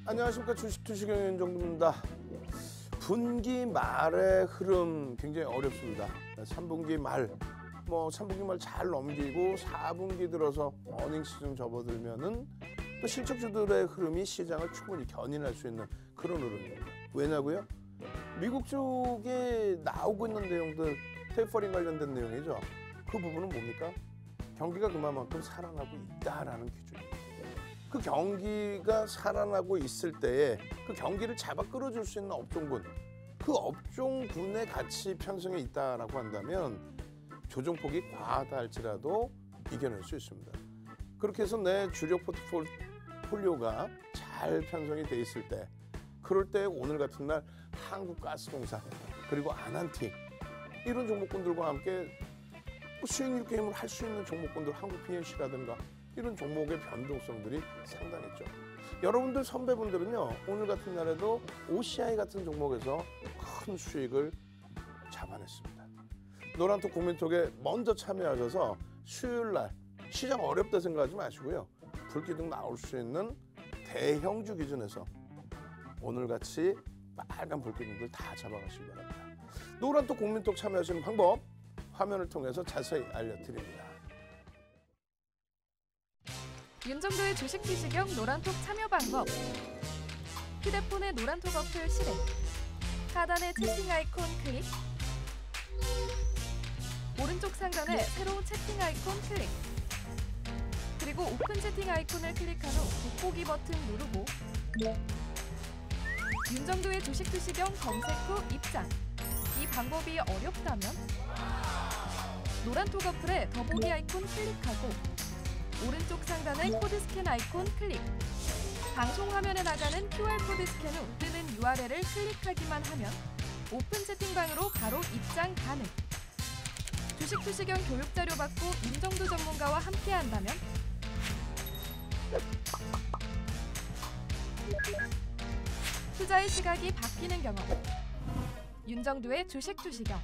안녕하십니까. 주식투시경 윤정두입니다. 분기 말의 흐름 굉장히 어렵습니다. 3분기 말, 3분기 말 잘 넘기고 4분기 들어서 어닝 시즌 접어들면은 또 실적주들의 흐름이 시장을 충분히 견인할 수 있는 그런 흐름입니다. 왜냐고요? 미국 쪽에 나오고 있는 내용들, 테이퍼링 관련된 내용이죠. 그 부분은 뭡니까? 경기가 그만큼 살아나고 있다라는 기준입니다. 그 경기가 살아나고 있을 때에 그 경기를 잡아 끌어줄 수 있는 업종군, 그 업종군의 가치 편성에 있다라고 한다면 조정폭이 과하다 할지라도 이겨낼 수 있습니다. 그렇게 해서 내 주력 포트폴리오가 잘 편성이 돼 있을 때, 그럴 때 오늘 같은 날 한국가스공사 그리고 아난티 이런 종목군들과 함께 수익률 게임을 할 수 있는 종목군들, 한국 PNC라든가 이런 종목의 변동성들이 상당했죠. 여러분들 선배분들은요, 오늘 같은 날에도 OCI 같은 종목에서 큰 수익을 잡아냈습니다. 노란톡 국민톡에 먼저 참여하셔서 수요일 날 시장 어렵다 생각하지 마시고요. 불기둥 나올 수 있는 대형주 기준에서 오늘같이 빨간 불기둥들 다 잡아가시기 바랍니다. 노란톡 국민톡 참여하시는 방법 화면을 통해서 자세히 알려드립니다. 윤정도의 주식투시경 노란톡 참여 방법. 휴대폰의 노란톡 어플 실행, 하단의 채팅 아이콘 클릭, 오른쪽 상단에 새로운 채팅 아이콘 클릭, 그리고 오픈 채팅 아이콘을 클릭한 후 돋보기 버튼 누르고 윤정도의 주식투시경 검색 후 입장. 이 방법이 어렵다면 노란톡 어플에 더보기 아이콘 클릭하고 오른쪽 상단의 코드 스캔 아이콘 클릭. 방송 화면에 나가는 QR코드 스캔 후 뜨는 URL을 클릭하기만 하면 오픈 채팅방으로 바로 입장 가능. 주식투시경 교육자료 받고 윤정도 전문가와 함께 한다면 투자의 시각이 바뀌는 경험. 윤정도의 주식투시경.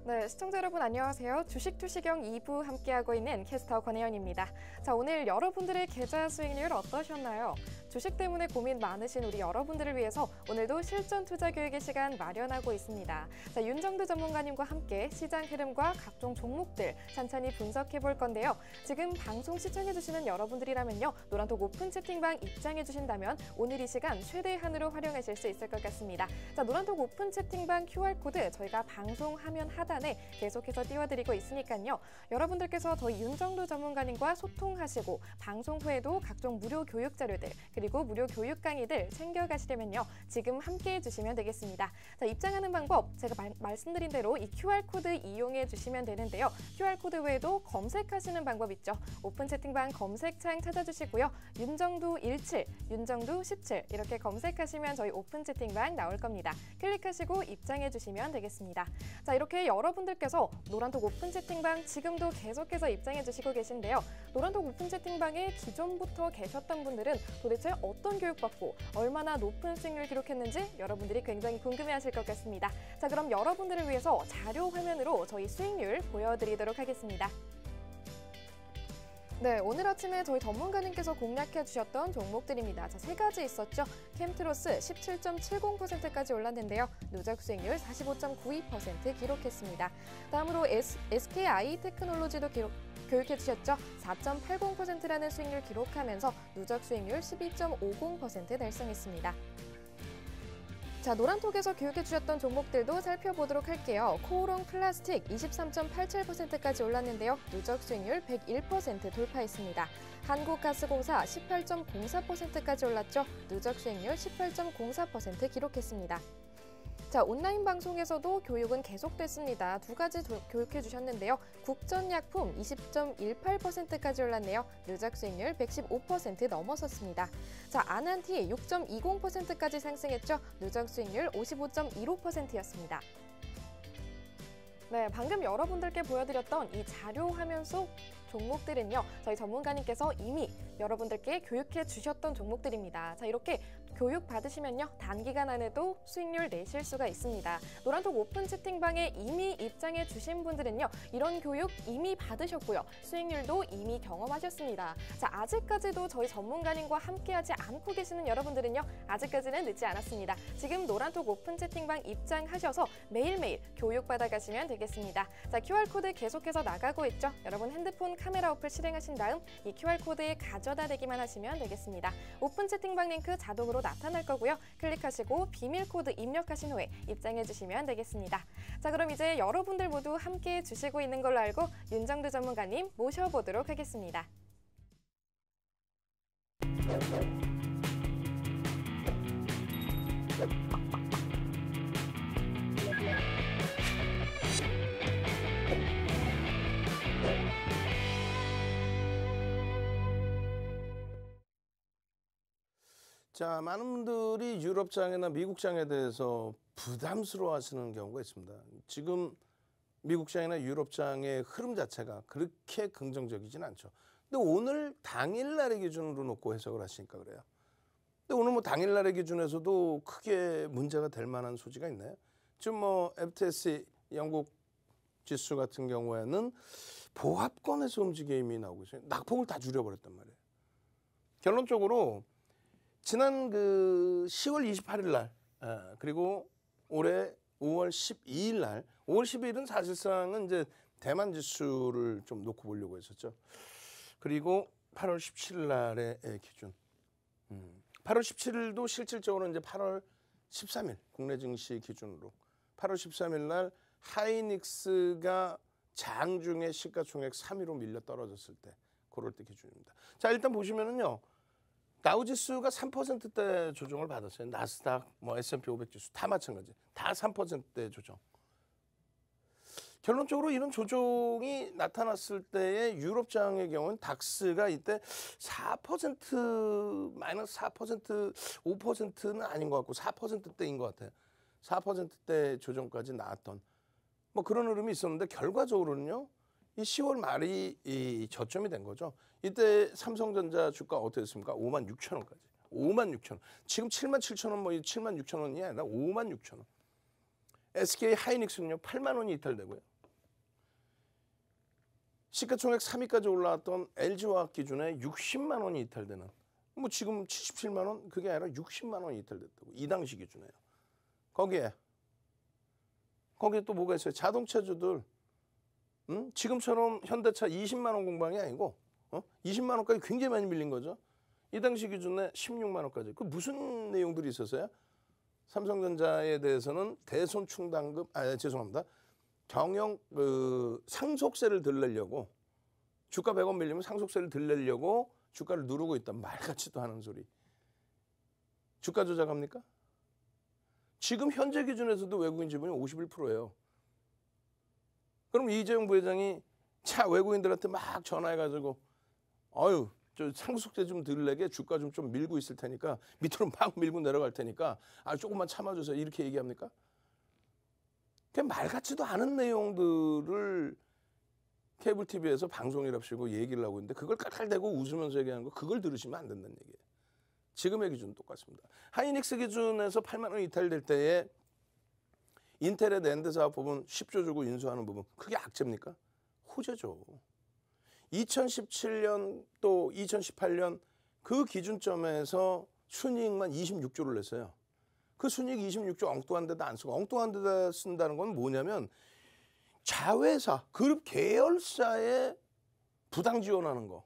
네, 시청자 여러분 안녕하세요. 주식투시경 2부 함께하고 있는 캐스터 권혜연입니다. 자, 오늘 여러분들의 계좌 수익률 어떠셨나요? 주식 때문에 고민 많으신 우리 여러분들을 위해서 오늘도 실전 투자 교육의 시간 마련하고 있습니다. 자, 윤정도 전문가님과 함께 시장 흐름과 각종 종목들 찬찬히 분석해 볼 건데요. 지금 방송 시청해 주시는 여러분들이라면요, 노란톡 오픈 채팅방 입장해 주신다면 오늘 이 시간 최대한으로 활용하실 수 있을 것 같습니다. 자, 노란톡 오픈 채팅방 QR코드 저희가 방송 화면 하단에 계속해서 띄워드리고 있으니까요. 여러분들께서 저희 윤정도 전문가님과 소통하시고 방송 후에도 각종 무료 교육 자료들 그리고 무료 교육 강의들 챙겨가시려면요, 지금 함께 해주시면 되겠습니다. 자, 입장하는 방법 제가 말씀드린 대로 이 QR코드 이용해 주시면 되는데요. QR코드 외에도 검색하시는 방법 있죠. 오픈 채팅방 검색창 찾아주시고요. 윤정도 17, 윤정도 17 이렇게 검색하시면 저희 오픈 채팅방 나올 겁니다. 클릭하시고 입장해 주시면 되겠습니다. 자, 이렇게 여러분들께서 노란톡 오픈 채팅방 지금도 계속해서 입장해 주시고 계신데요. 노란톡 오픈 채팅방에 기존부터 계셨던 분들은 도대체 어떤 교육받고 얼마나 높은 수익률 기록했는지 여러분들이 굉장히 궁금해하실 것 같습니다. 자, 그럼 여러분들을 위해서 자료 화면으로 저희 수익률 보여드리도록 하겠습니다. 네, 오늘 아침에 저희 전문가님께서 공략해 주셨던 종목들입니다. 자, 세 가지 있었죠. 캠트로스 17.70%까지 올랐는데요. 누적 수익률 45.92% 기록했습니다. 다음으로 SKI 테크놀로지도 교육해 주셨죠. 4.80%라는 수익률 기록하면서 누적 수익률 12.50% 달성했습니다. 자, 노란톡에서 교육해 주셨던 종목들도 살펴보도록 할게요. 코오롱 플라스틱 23.87%까지 올랐는데요. 누적 수익률 101% 돌파했습니다. 한국가스공사 18.04%까지 올랐죠. 누적 수익률 18.04% 기록했습니다. 자, 온라인 방송에서도 교육은 계속됐습니다. 두 가지 교육해 주셨는데요. 국전약품 20.18%까지 올랐네요. 누적 수익률 115% 넘어섰습니다. 자, 아난티 6.20%까지 상승했죠. 누적 수익률 55.15%였습니다. 네, 방금 여러분들께 보여드렸던 이 자료 화면 속 종목들은요, 저희 전문가님께서 이미 여러분들께 교육해 주셨던 종목들입니다. 자, 이렇게 교육 받으시면요, 단기간 안에도 수익률 내실 수가 있습니다. 노란톡 오픈 채팅방에 이미 입장해 주신 분들은요, 이런 교육 이미 받으셨고요, 수익률도 이미 경험하셨습니다. 자, 아직까지도 저희 전문가님과 함께하지 않고 계시는 여러분들은요, 아직까지는 늦지 않았습니다. 지금 노란톡 오픈 채팅방 입장하셔서 매일매일 교육 받아가시면 되겠습니다. 자, QR코드 계속해서 나가고 있죠. 여러분 핸드폰 카메라 어플 실행하신 다음 이 QR코드에 가져다 대기만 하시면 되겠습니다. 오픈 채팅방 링크 자동으로 나타날 거고요. 클릭하시고 비밀 코드 입력하신 후에 입장해 주시면 되겠습니다. 자, 그럼 이제 여러분들 모두 함께해 주시고 있는 걸로 알고 윤정두 전문가님 모셔보도록 하겠습니다. 자, 많은 분들이 유럽장이나 미국장에 대해서 부담스러워 하시는 경우가 있습니다. 지금 미국장이나 유럽장의 흐름 자체가 그렇게 긍정적이진 않죠. 근데 오늘 당일날의 기준으로 놓고 해석을 하시니까 그래요. 근데 오늘 뭐 당일날의 기준에서도 크게 문제가 될 만한 소지가 있나요? 지금 뭐 FTSE 영국 지수 같은 경우에는 보합권에서 움직임이 나오고 있어요. 낙폭을 다 줄여버렸단 말이에요. 결론적으로 지난 그 10월 28일 날 그리고 올해 5월 12일 날 5월 12일은 사실상은 이제 대만 지수를 좀 놓고 보려고 했었죠. 그리고 8월 17일 날의 기준 8월 17일도 실질적으로 이제 8월 13일 국내 증시 기준으로 8월 13일 날 하이닉스가 장중에 시가총액 3위로 밀려 떨어졌을 때 그럴 때 기준입니다. 자, 일단 보시면은요. 다우지수가 3%대 조정을 받았어요. 나스닥, 뭐 S&P 500 지수 다 마찬가지. 다 3%대 조정. 결론적으로 이런 조정이 나타났을 때의 유럽장의 경우는 닥스가 이때 4% 마이너스 4% 5%는 아닌 것 같고 4%대인 것 같아요. 4%대 조정까지 나왔던 뭐 그런 흐름이 있었는데 결과적으로는요. 이 10월 말이 이 저점이 된 거죠. 이때 삼성전자 주가 어떻게 됐습니까? 56,000원까지. 56,000원. 지금 77,000원 뭐 76,000원이 아니라 56,000원. SK 하이닉스는요. 8만 원이 이탈되고요. 시가총액 3위까지 올라왔던 LG화학 기준에 60만 원이 이탈되는. 뭐 지금 77만 원 그게 아니라 60만 원이 이탈됐다고. 이 당시 기준에요. 거기에 또 뭐가 있어요? 자동차주들 지금처럼 현대차 20만 원 공방이 아니고 20만 원까지 굉장히 많이 밀린 거죠. 이 당시 기준에 16만 원까지. 그 무슨 내용들이 있었어요? 삼성전자에 대해서는 대손 충당금, 죄송합니다. 경영 상속세를 덜 내려고 주가 100원 밀리면 상속세를 덜 내려고 주가를 누르고 있다. 말 같지도 않은 소리. 주가 조작합니까? 지금 현재 기준에서도 외국인 지분이 51%예요. 그럼 이재용 부회장이 차 외국인들한테 막 전화해가지고 저 상속세 좀 덜 내게 주가 좀 밀고 있을 테니까 밑으로 막 밀고 내려갈 테니까 조금만 참아주세요. 이렇게 얘기합니까? 그냥 말 같지도 않은 내용들을 케이블 TV에서 방송이랍시고 얘기를 하고 있는데 그걸 깔깔대고 웃으면서 얘기하는 거 그걸 들으시면 안 된다는 얘기예요. 지금의 기준은 똑같습니다. 하이닉스 기준에서 8만 원 이탈될 때에 인텔의 낸드 사업 부분 10조 주고 인수하는 부분 그게 악재입니까? 호재죠. 2017년 또 2018년 그 기준점에서 순이익만 26조를 냈어요. 그 순이익 26조 엉뚱한 데다 안 쓰고 엉뚱한 데다 쓴다는 건 뭐냐면 자회사, 그룹 계열사에 부당 지원하는 거.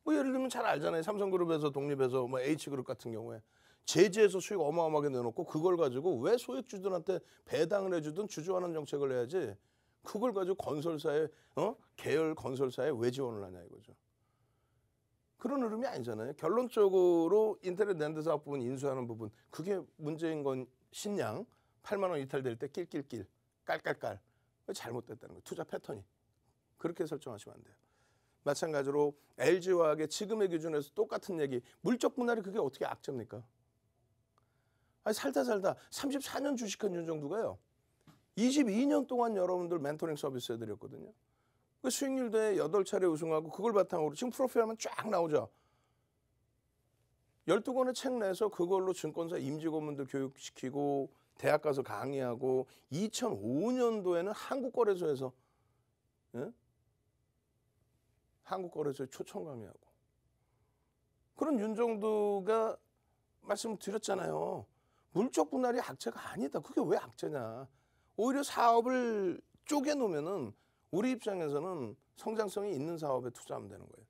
뭐 예를 들면 잘 알잖아요. 삼성그룹에서 독립해서 뭐 H그룹 같은 경우에 제재해서 수익 어마어마하게 내놓고 그걸 가지고 왜 소액주들한테 배당을 해주든 주주환원 정책을 해야지 그걸 가지고 건설사에 계열 건설사에 왜 지원을 하냐 이거죠. 그런 흐름이 아니잖아요. 결론적으로 인터넷 낸드 사업 부분 인수하는 부분 그게 문제인 건 신양 8만 원 이탈될 때 낄낄낄 깔깔깔 잘못됐다는 거예요. 투자 패턴이. 그렇게 설정하시면 안 돼요. 마찬가지로 LG화학의 지금의 기준에서 똑같은 얘기. 물적 분할이 그게 어떻게 악재입니까? 아니 살다 34년 주식한 윤정두가요. 22년 동안 여러분들 멘토링 서비스 해드렸거든요. 그 수익률 대회 8차례 우승하고 그걸 바탕으로 지금 프로필 하면 쫙 나오죠. 12권의 책 내서 그걸로 증권사 임직원분들 교육시키고 대학 가서 강의하고 2005년도에는 한국거래소에서 예? 한국거래소에 초청 강의하고 그런 윤정두가 말씀드렸잖아요. 물적 분할이 악재가 아니다. 그게 왜 악재냐. 오히려 사업을 쪼개놓으면은 우리 입장에서는 성장성이 있는 사업에 투자하면 되는 거예요.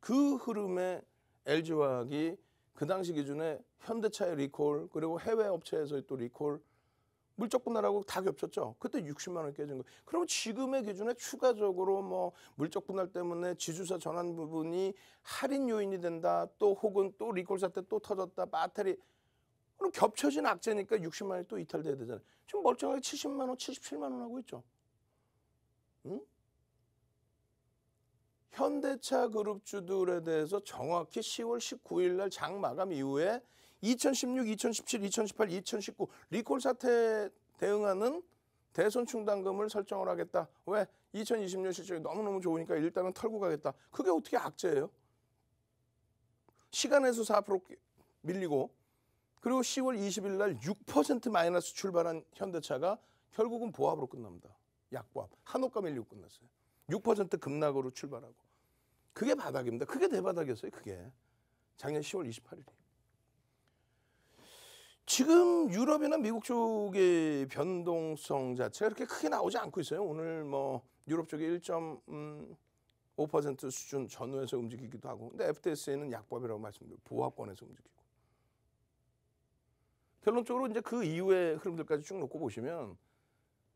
그 흐름에 LG화학이 그 당시 기준에 현대차의 리콜 그리고 해외 업체에서의 또 리콜 물적 분할하고 다 겹쳤죠. 그때 60만 원 깨진 거예요. 그럼 지금의 기준에 추가적으로 뭐 물적 분할 때문에 지주사 전환 부분이 할인 요인이 된다. 또 혹은 또 리콜 사태 또 터졌다. 배터리 그럼 겹쳐진 악재니까 60만 원이 또 이탈돼야 되잖아요. 지금 멀쩡하게 70만 원, 77만 원 하고 있죠. 응? 현대차 그룹주들에 대해서 정확히 10월 19일 날 장 마감 이후에 2016, 2017, 2018, 2019 리콜 사태 대응하는 대손 충당금을 설정을 하겠다. 왜? 2020년 실적이 너무너무 좋으니까 일단은 털고 가겠다. 그게 어떻게 악재예요? 시간에서 4% 밀리고 그리고 10월 20일 날 6% 마이너스 출발한 현대차가 결국은 보합으로 끝납니다. 약보합. 한옥가 밀리고 끝났어요. 6% 급락으로 출발하고. 그게 바닥입니다. 그게 대바닥이었어요. 그게. 작년 10월 28일이. 지금 유럽이나 미국 쪽의 변동성 자체가 그렇게 크게 나오지 않고 있어요. 오늘 뭐 유럽 쪽에 1.5% 수준 전후에서 움직이기도 하고. 근데 FTS에는 약보합이라고 말씀드려요. 보합권에서 움직이고. 결론적으로 이제 그 이후의 흐름들까지 쭉 놓고 보시면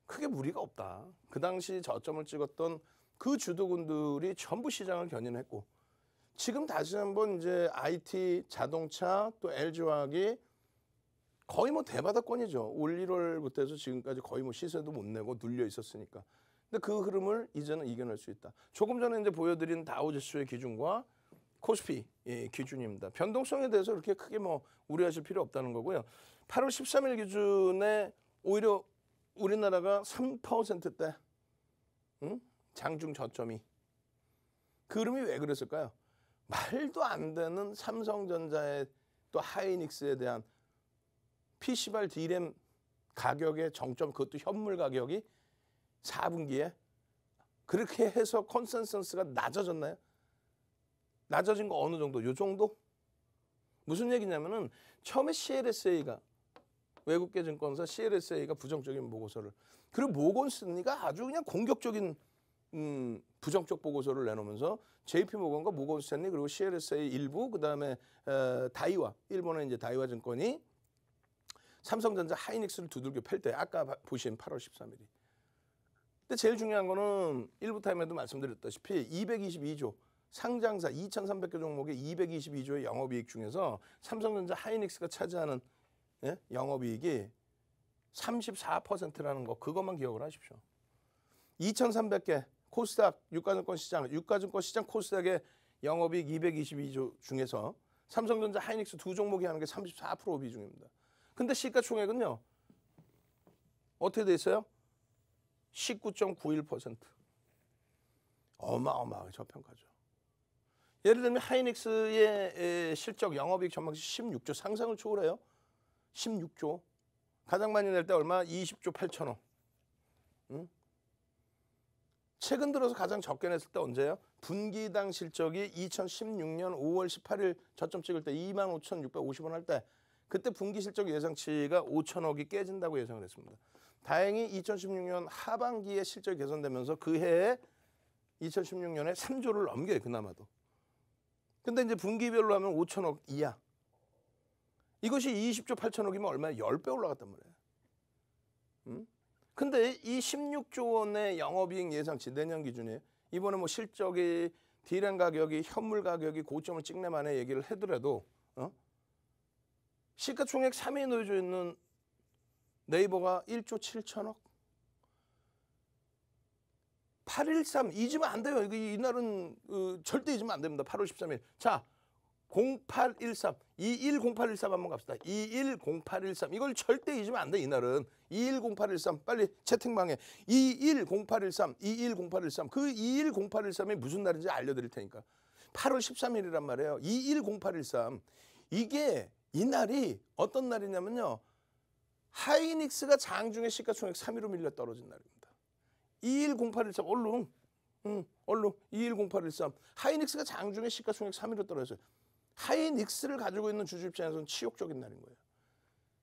크게 무리가 없다. 그 당시 저점을 찍었던 그 주도군들이 전부 시장을 견인했고 지금 다시 한번 이제 IT, 자동차 또 LG화학이 거의 뭐 대바닥권이죠. 올 1월부터 해서 지금까지 거의 뭐 시세도 못 내고 눌려 있었으니까. 근데 그 흐름을 이제는 이겨낼 수 있다. 조금 전에 이제 보여드린 다우지수의 기준과 코스피 기준입니다. 변동성에 대해서 그렇게 크게 뭐 우려하실 필요 없다는 거고요. 8월 13일 기준에 오히려 우리나라가 3%대 장중 저점이 그 흐름이 왜 그랬을까요? 말도 안 되는 삼성전자의 또 하이닉스에 대한 PC발 D램 가격의 정점 그것도 현물 가격이 4분기에 그렇게 해서 컨센서스가 낮아졌나요? 낮아진 거 어느 정도? 요 정도? 무슨 얘기냐면은 처음에 CLSA가 외국계 증권사 CLSA가 부정적인 보고서를 그리고 모건스탠리가 아주 그냥 공격적인 부정적 보고서를 내놓으면서 JP모건과 모건스탠리 그리고 CLSA 일부 그다음에 다이와 일본의 이제 다이와 증권이 삼성전자 하이닉스를 두들겨 팰 때 아까 보신 8월 13일이. 근데 제일 중요한 거는 일부 타임에도 말씀드렸다시피 222조 상장사 2,300개 종목의 222조의 영업이익 중에서 삼성전자 하이닉스가 차지하는 영업이익이 34%라는 거 그것만 기억을 하십시오. 2,300개 코스닥 유가증권 시장 코스닥의 영업이익 222조 중에서 삼성전자 하이닉스 두 종목이 하는 게 34% 비중입니다. 근데 시가총액은요. 어떻게 돼 있어요? 19.91%. 어마어마하게 저평가죠. 예를 들면 하이닉스의 실적 영업이익 전망치 16조 상상을 초월해요. 16조. 가장 많이 낼 때 얼마? 20조 8천억. 응? 최근 들어서 가장 적게 냈을 때 언제예요? 분기당 실적이 2016년 5월 18일 저점 찍을 때 25,650원 할 때 그때 분기 실적 예상치가 5천억이 깨진다고 예상을 했습니다. 다행히 2016년 하반기에 실적이 개선되면서 그 해에 2016년에 3조를 넘겨요. 그나마도. 근데 이제 분기별로 하면 5천억 이하. 이것이 20조 8천억이면 얼마야? 10배 올라갔단 말이에요. 근데 이 16조 원의 영업이익 예상치 내년 기준에 이번에 뭐 실적이 D램 가격이 현물 가격이 고점을 찍네 만에 얘기를 하더라도 시가총액 3위에 놓여져 있는 네이버가 1조 7천억 813 잊으면 안 돼요. 이날은 절대 잊으면 안 됩니다. 8월 13일. 자, 0813 210813 한번 갑시다. 210813 이걸 절대 잊으면 안 돼. 이날은 210813 빨리 채팅방에 210813 210813 그 210813이 무슨 날인지 알려드릴 테니까 8월 13일이란 말이에요. 210813 이게 이 날이 어떤 날이냐면요. 하이닉스가 장중에 시가총액 3위로 밀려 떨어진 날입니다. 210813 얼른 210813 하이닉스가 장중에 시가총액 3위로 떨어졌어요. 하이닉스를 가지고 있는 주주 입장에서는 치욕적인 날인 거예요.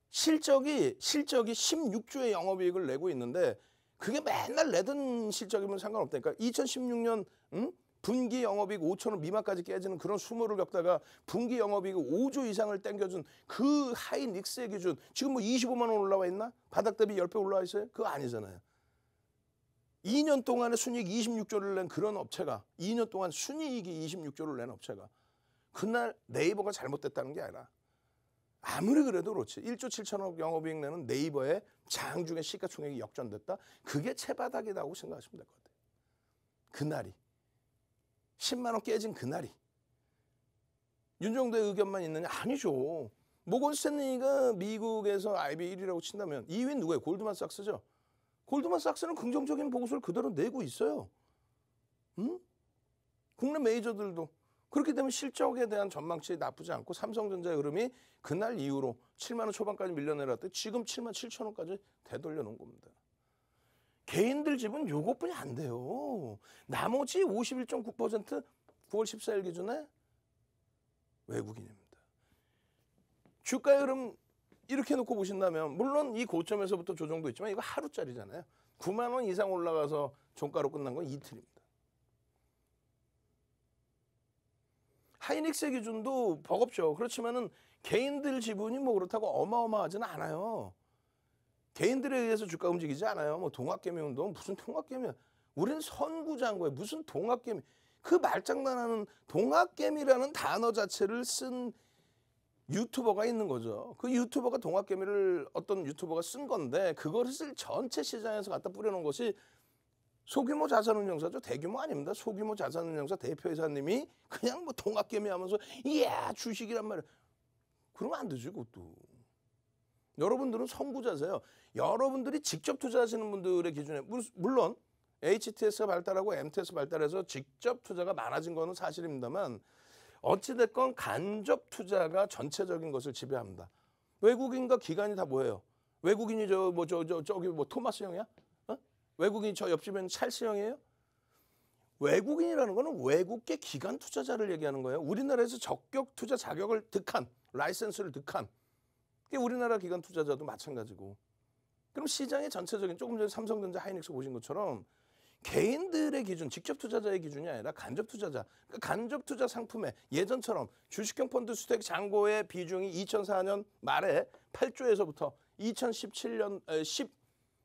실적이 16조의 영업이익을 내고 있는데 그게 맨날 내던 실적이면 상관없다니까. 2016년 분기 영업이익 5천원 미만까지 깨지는 그런 수모를 겪다가 분기 영업이익 5조 이상을 땡겨준 그 하이닉스의 기준 지금 뭐 25만 원 올라와 있나? 바닥 대비 10배 올라와 있어요? 그거 아니잖아요. 2년 동안에 순이익 26조를 낸 그런 업체가 2년 동안 순이익이 26조를 낸 업체가 그날 네이버가 잘못됐다는 게 아니라 아무리 그래도 그렇지 1조 7천억 영업이익 내는 네이버의 장중에 시가총액이 역전됐다? 그게 채바닥이라고 생각하시면 될 것 같아요. 그날이 10만 원 깨진 그날이 윤정도의 의견만 있느냐? 아니죠. 모건 스탠리가 미국에서 IB 1위라고 친다면 2위는 누구예요? 골드만삭스죠. 골드만삭스는 긍정적인 보고서를 그대로 내고 있어요. 국내 메이저들도 그렇기 때문에 실적에 대한 전망치 나쁘지 않고 삼성전자의 흐름이 그날 이후로 7만 원 초반까지 밀려내렸더니 지금 7만 7천 원까지 되돌려 놓은 겁니다. 개인들 집은 요것뿐이 안 돼요. 나머지 51.9% 9월 14일 기준에 외국인입니다. 주가의 흐름 이렇게 놓고 보신다면 물론 이 고점에서부터 조정도 있지만 이거 하루짜리잖아요. 9만 원 이상 올라가서 종가로 끝난 건 이틀입니다. 하이닉스의 기준도 버겁죠. 그렇지만은 개인들 지분이 뭐 그렇다고 어마어마하지는 않아요. 개인들에 의해서 주가 움직이지 않아요. 뭐 동학개미 운동 무슨 동학개미야. 우리는 선구자인 거예요. 무슨 동학개미. 그 말장난하는 동학개미라는 단어 자체를 쓴 유튜버가 있는 거죠. 그 유튜버가 동학개미를 어떤 유튜버가 쓴 건데 그것을 전체 시장에서 갖다 뿌려놓은 것이 소규모 자산운용사죠. 대규모 아닙니다. 소규모 자산운용사 대표이사님이 그냥 뭐 동학개미 하면서 이야 주식이란 말이야. 그러면 안 되지 그것도. 여러분들은 선구자세요. 여러분들이 직접 투자하시는 분들의 기준에 물론 HTS가 발달하고 MTS 발달해서 직접 투자가 많아진 거는 사실입니다만 어찌됐건 간접 투자가 전체적인 것을 지배합니다. 외국인과 기관이 다 뭐예요? 외국인이 저기 뭐 토마스 형이야? 외국인이 저 옆집엔 찰스 형이에요? 외국인이라는 거는 외국계 기관 투자자를 얘기하는 거예요. 우리나라에서 적격 투자 자격을 득한 라이센스를 득한 그게 우리나라 기관 투자자도 마찬가지고. 그럼 시장의 전체적인 조금 전에 삼성전자 하이닉스 보신 것처럼 개인들의 기준, 직접 투자자의 기준이 아니라 간접 투자자. 그러니까 간접 투자 상품에 예전처럼 주식형 펀드 수택 잔고의 비중이 2004년 말에 8조에서부터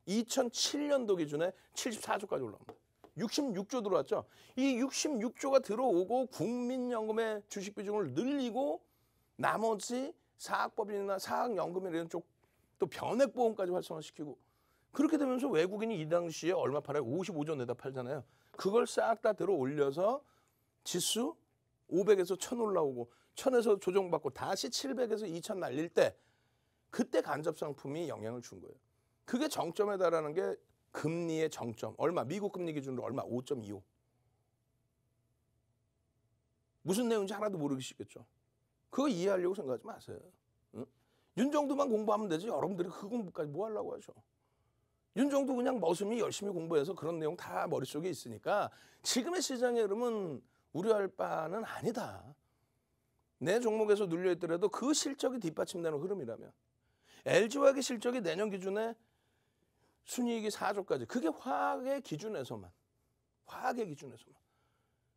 2007년도 기준에 74조까지 올라옵니다. 66조 들어왔죠. 이 66조가 들어오고 국민연금의 주식 비중을 늘리고 나머지 사학법인이나 사학연금이나 이런 쪽 또 변액보험까지 활성화시키고 그렇게 되면서 외국인이 이 당시에 얼마 팔아요? 55조 내다 팔잖아요. 그걸 싹 다 들어 올려서 지수 500에서 1000 올라오고 1000에서 조정받고 다시 700에서 2000 날릴 때 그때 간접 상품이 영향을 준 거예요. 그게 정점에 달하는 게 금리의 정점. 얼마? 미국 금리 기준으로 얼마? 5.25. 무슨 내용인지 하나도 모르시겠죠. 그거 이해하려고 생각하지 마세요. 응? 윤정도만 공부하면 되지 여러분들이 그 공부까지 뭐 하려고 하죠. 윤정도 그냥 머슴이 열심히 공부해서 그런 내용 다 머릿속에 있으니까 지금의 시장의 흐름은 우려할 바는 아니다. 내 종목에서 눌려있더라도 그 실적이 뒷받침되는 흐름이라면 LG화학의 실적이 내년 기준에 순이익이 4조까지 그게 화학의 기준에서만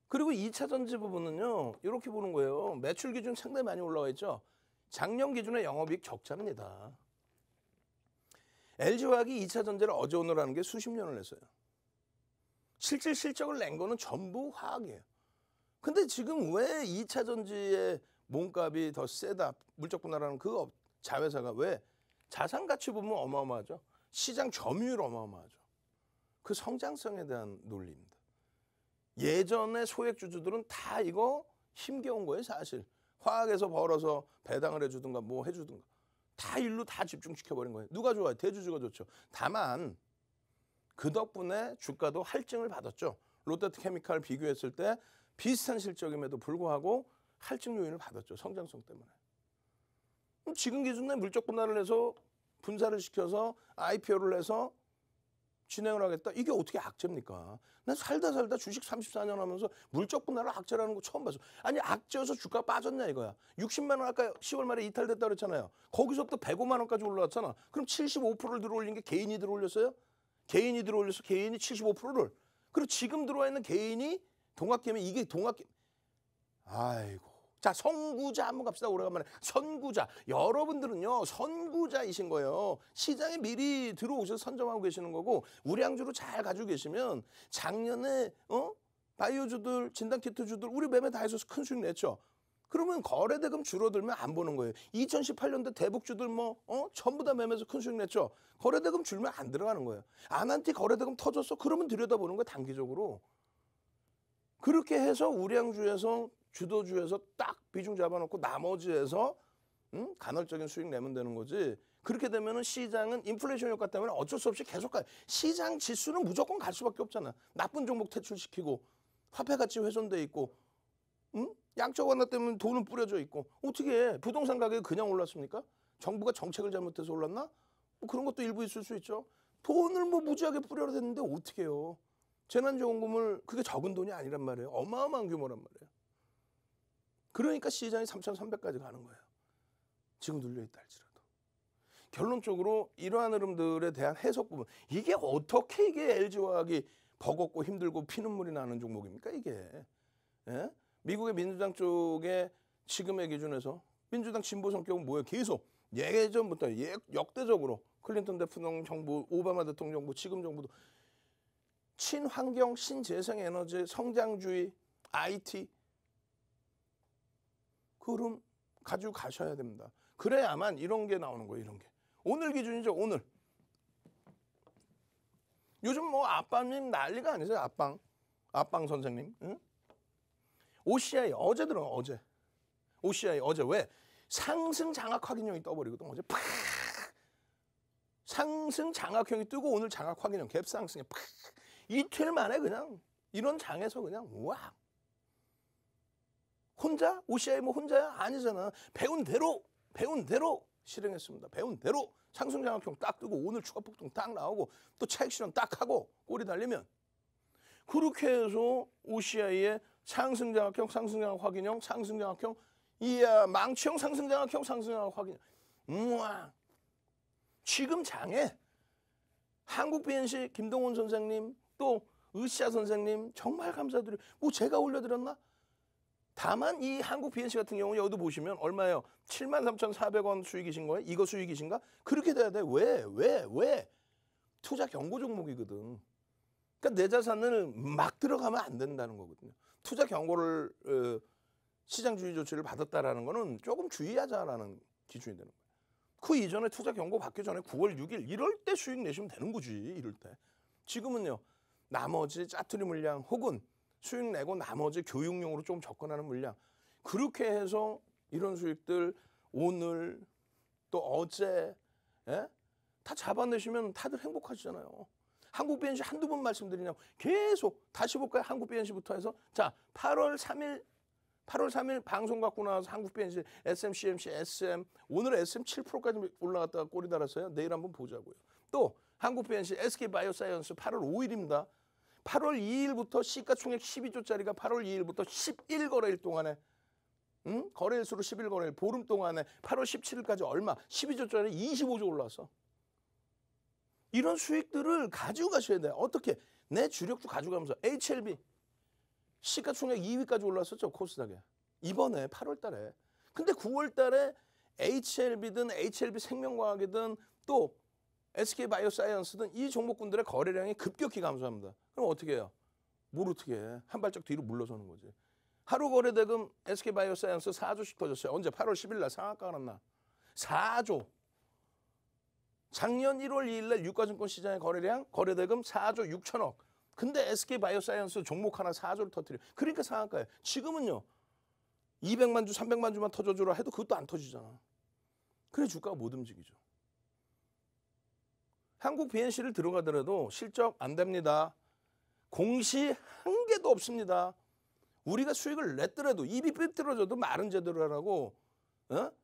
그리고 2차 전지 부분은요 이렇게 보는 거예요. 매출 기준 상당히 많이 올라와 있죠. 작년 기준의 영업이익 적자입니다. LG화학이 2차 전지를 어제 오늘 하는 게 수십 년을 했어요. 실질 실적을 낸 거는 전부 화학이에요. 근데 지금 왜 2차 전지의 몸값이 더 세다 물적 분할하는 그 자회사가 왜 자산 가치 보면 어마어마하죠. 시장 점유율 어마어마하죠. 그 성장성에 대한 논리입니다. 예전의 소액 주주들은 다 이거 힘겨운 거예요 사실. 화학에서 벌어서 배당을 해주든가 뭐 해주든가 다 일로 다 집중시켜버린 거예요. 누가 좋아요? 대주주가 좋죠. 다만 그 덕분에 주가도 할증을 받았죠. 롯데케미칼 비교했을 때 비슷한 실적임에도 불구하고 할증 요인을 받았죠. 성장성 때문에. 지금 기준에 물적 분할을 해서 분사를 시켜서 IPO를 해서 진행을 하겠다. 이게 어떻게 악재입니까? 난 살다 주식 34년 하면서 물적 분할을 악재라는 거 처음 봤어. 아니 악재여서 주가 빠졌냐 이거야. 60만 원 아까 10월 말에 이탈됐다 그랬잖아요. 거기서부터 105만 원까지 올라왔잖아. 그럼 75%를 들어올린 게 개인이 들어올렸어요? 개인이 들어올려서 개인이 75%를. 그리고 지금 들어와 있는 개인이 동학개미 이게 동학개미. 아이고. 자, 선구자 한번 갑시다. 오래간만에. 선구자. 여러분들은요. 선구자이신 거예요. 시장에 미리 들어오셔서 선점하고 계시는 거고 우량주로 잘 가지고 계시면 작년에 바이오주들, 진단키트주들 우리 매매 다 해서 큰 수익 냈죠. 그러면 거래대금 줄어들면 안 보는 거예요. 2018년도 대북주들 전부 다 매매해서 큰 수익 냈죠. 거래대금 줄면 안 들어가는 거예요. 아난티 거래대금 터졌어? 그러면 들여다보는 거예요. 단기적으로. 그렇게 해서 우량주에서 주도주에서 딱 비중 잡아놓고 나머지에서 간헐적인 수익 내면 되는 거지. 그렇게 되면은 시장은 인플레이션 효과 때문에 어쩔 수 없이 계속 가요. 시장 지수는 무조건 갈 수밖에 없잖아. 나쁜 종목 퇴출시키고 화폐 가치 훼손돼 있고 양적 완화 때문에 돈은 뿌려져 있고 어떻게 해? 부동산 가격이 그냥 올랐습니까? 정부가 정책을 잘못해서 올랐나? 뭐 그런 것도 일부 있을 수 있죠. 돈을 뭐 무지하게 뿌려야 되는데 어떻게 해요? 재난지원금을 그게 적은 돈이 아니란 말이에요. 어마어마한 규모란 말이에요. 그러니까 시장이 3,300까지 가는 거예요. 지금 눌려있다 할지라도. 결론적으로 이러한 흐름들에 대한 해석 부분. 이게 어떻게 이게 LG화학이 버겁고 힘들고 피눈물이 나는 종목입니까 이게. 예? 미국의 민주당 쪽에 지금의 기준에서 민주당 진보 성격은 뭐예요? 계속 예전부터 역대적으로 클린턴 대통령 정부, 오바마 대통령 정부, 지금 정부도 친환경, 신재생에너지, 성장주의, IT 그 흐름 가지고 가셔야 됩니다. 그래야만 이런 게 나오는 거예요. 이런 게. 오늘 기준이죠. 오늘. 요즘 뭐 아빠님 난리가 아니세요. 아빵 선생님. 응? OCI 어제 들어 어제. OCI 어제 왜? 상승 장악 확인형이 떠버리거든. 어제 팍. 상승 장악형이 뜨고 오늘 장악 확인형 갭 상승에 팍. 이틀 만에 그냥 이런 장에서 그냥 와. 혼자? OCI 뭐 혼자야? 아니잖아. 배운 대로 실행했습니다. 배운 대로 상승장악형 딱 뜨고 오늘 추가 폭등 딱 나오고 또 차익 실현 딱 하고 꼬리 달리면 그렇게 해서 OCI의 상승장악형, 상승장악 확인형, 상승장악형, 이야 망치형, 상승장악형, 상승장악 확인형. 우와. 지금 장에 한국 BNC 김동훈 선생님 또 으쌰 선생님 정말 감사드려요. 뭐 제가 올려드렸나? 다만 이 한국 BNC 같은 경우는 여기도 보시면 얼마예요? 73,400원 수익이신 거예요? 이거 수익이신가? 그렇게 돼야 돼. 왜? 투자 경고 종목이거든. 그러니까 내 자산을 막 들어가면 안 된다는 거거든요. 투자 경고를 시장 주의 조치를 받았다라는 거는 조금 주의하자라는 기준이 되는 거예요. 그 이전에 투자 경고 받기 전에 9월 6일 이럴 때 수익 내시면 되는 거지. 이럴 때. 지금은요. 나머지 짜투리 물량 혹은 수익 내고 나머지 교육용으로 좀 접근하는 물량. 그렇게 해서 이런 수익들 오늘 또 어제 다 잡아내시면 다들 행복하시잖아요. 한국 BNC 한두 번 말씀드리냐고 계속 다시 볼까요? 한국 BNC부터 해서 자 8월 3일 방송 갖고 나와서 한국 BNC SM, CMC, SM 오늘 SM 7%까지 올라갔다가 꼬리 달았어요. 내일 한번 보자고요. 또 한국 BNC SK바이오사이언스 8월 5일입니다. 8월 2일부터 시가총액 12조짜리가 8월 2일부터 11거래일 동안에 거래일수로 11거래일 보름 동안에 8월 17일까지 얼마 12조짜리 25조 올라왔어. 이런 수익들을 가지고 가셔야 돼요. 어떻게? 내 주력주 가져가면서 HLB 시가총액 2위까지 올랐었죠. 코스닥에. 이번에 8월 달에. 근데 9월 달에 HLB든 HLB 생명과학이든 또 SK바이오사이언스든 이 종목군들의 거래량이 급격히 감소합니다. 그럼 어떻게 해요? 뭘 어떻게 해? 한 발짝 뒤로 물러서는 거지. 하루 거래대금 SK바이오사이언스 4조씩 터졌어요. 언제? 8월 10일 날 상한가가 났나? 4조. 작년 1월 2일 날 유가증권 시장의 거래량, 거래대금 4조 6천억. 근데 SK바이오사이언스 종목 하나 4조를 터뜨려. 그러니까 상한가예요. 지금은요. 200만 주, 300만 주만 터져주라 해도 그것도 안 터지잖아. 그래 주가가 못 움직이죠. 한국 BNC를 들어가더라도 실적 안 됩니다. 공시 한 개도 없습니다. 우리가 수익을 냈더라도 입이 삐뚤어져도 말은 제대로 하라고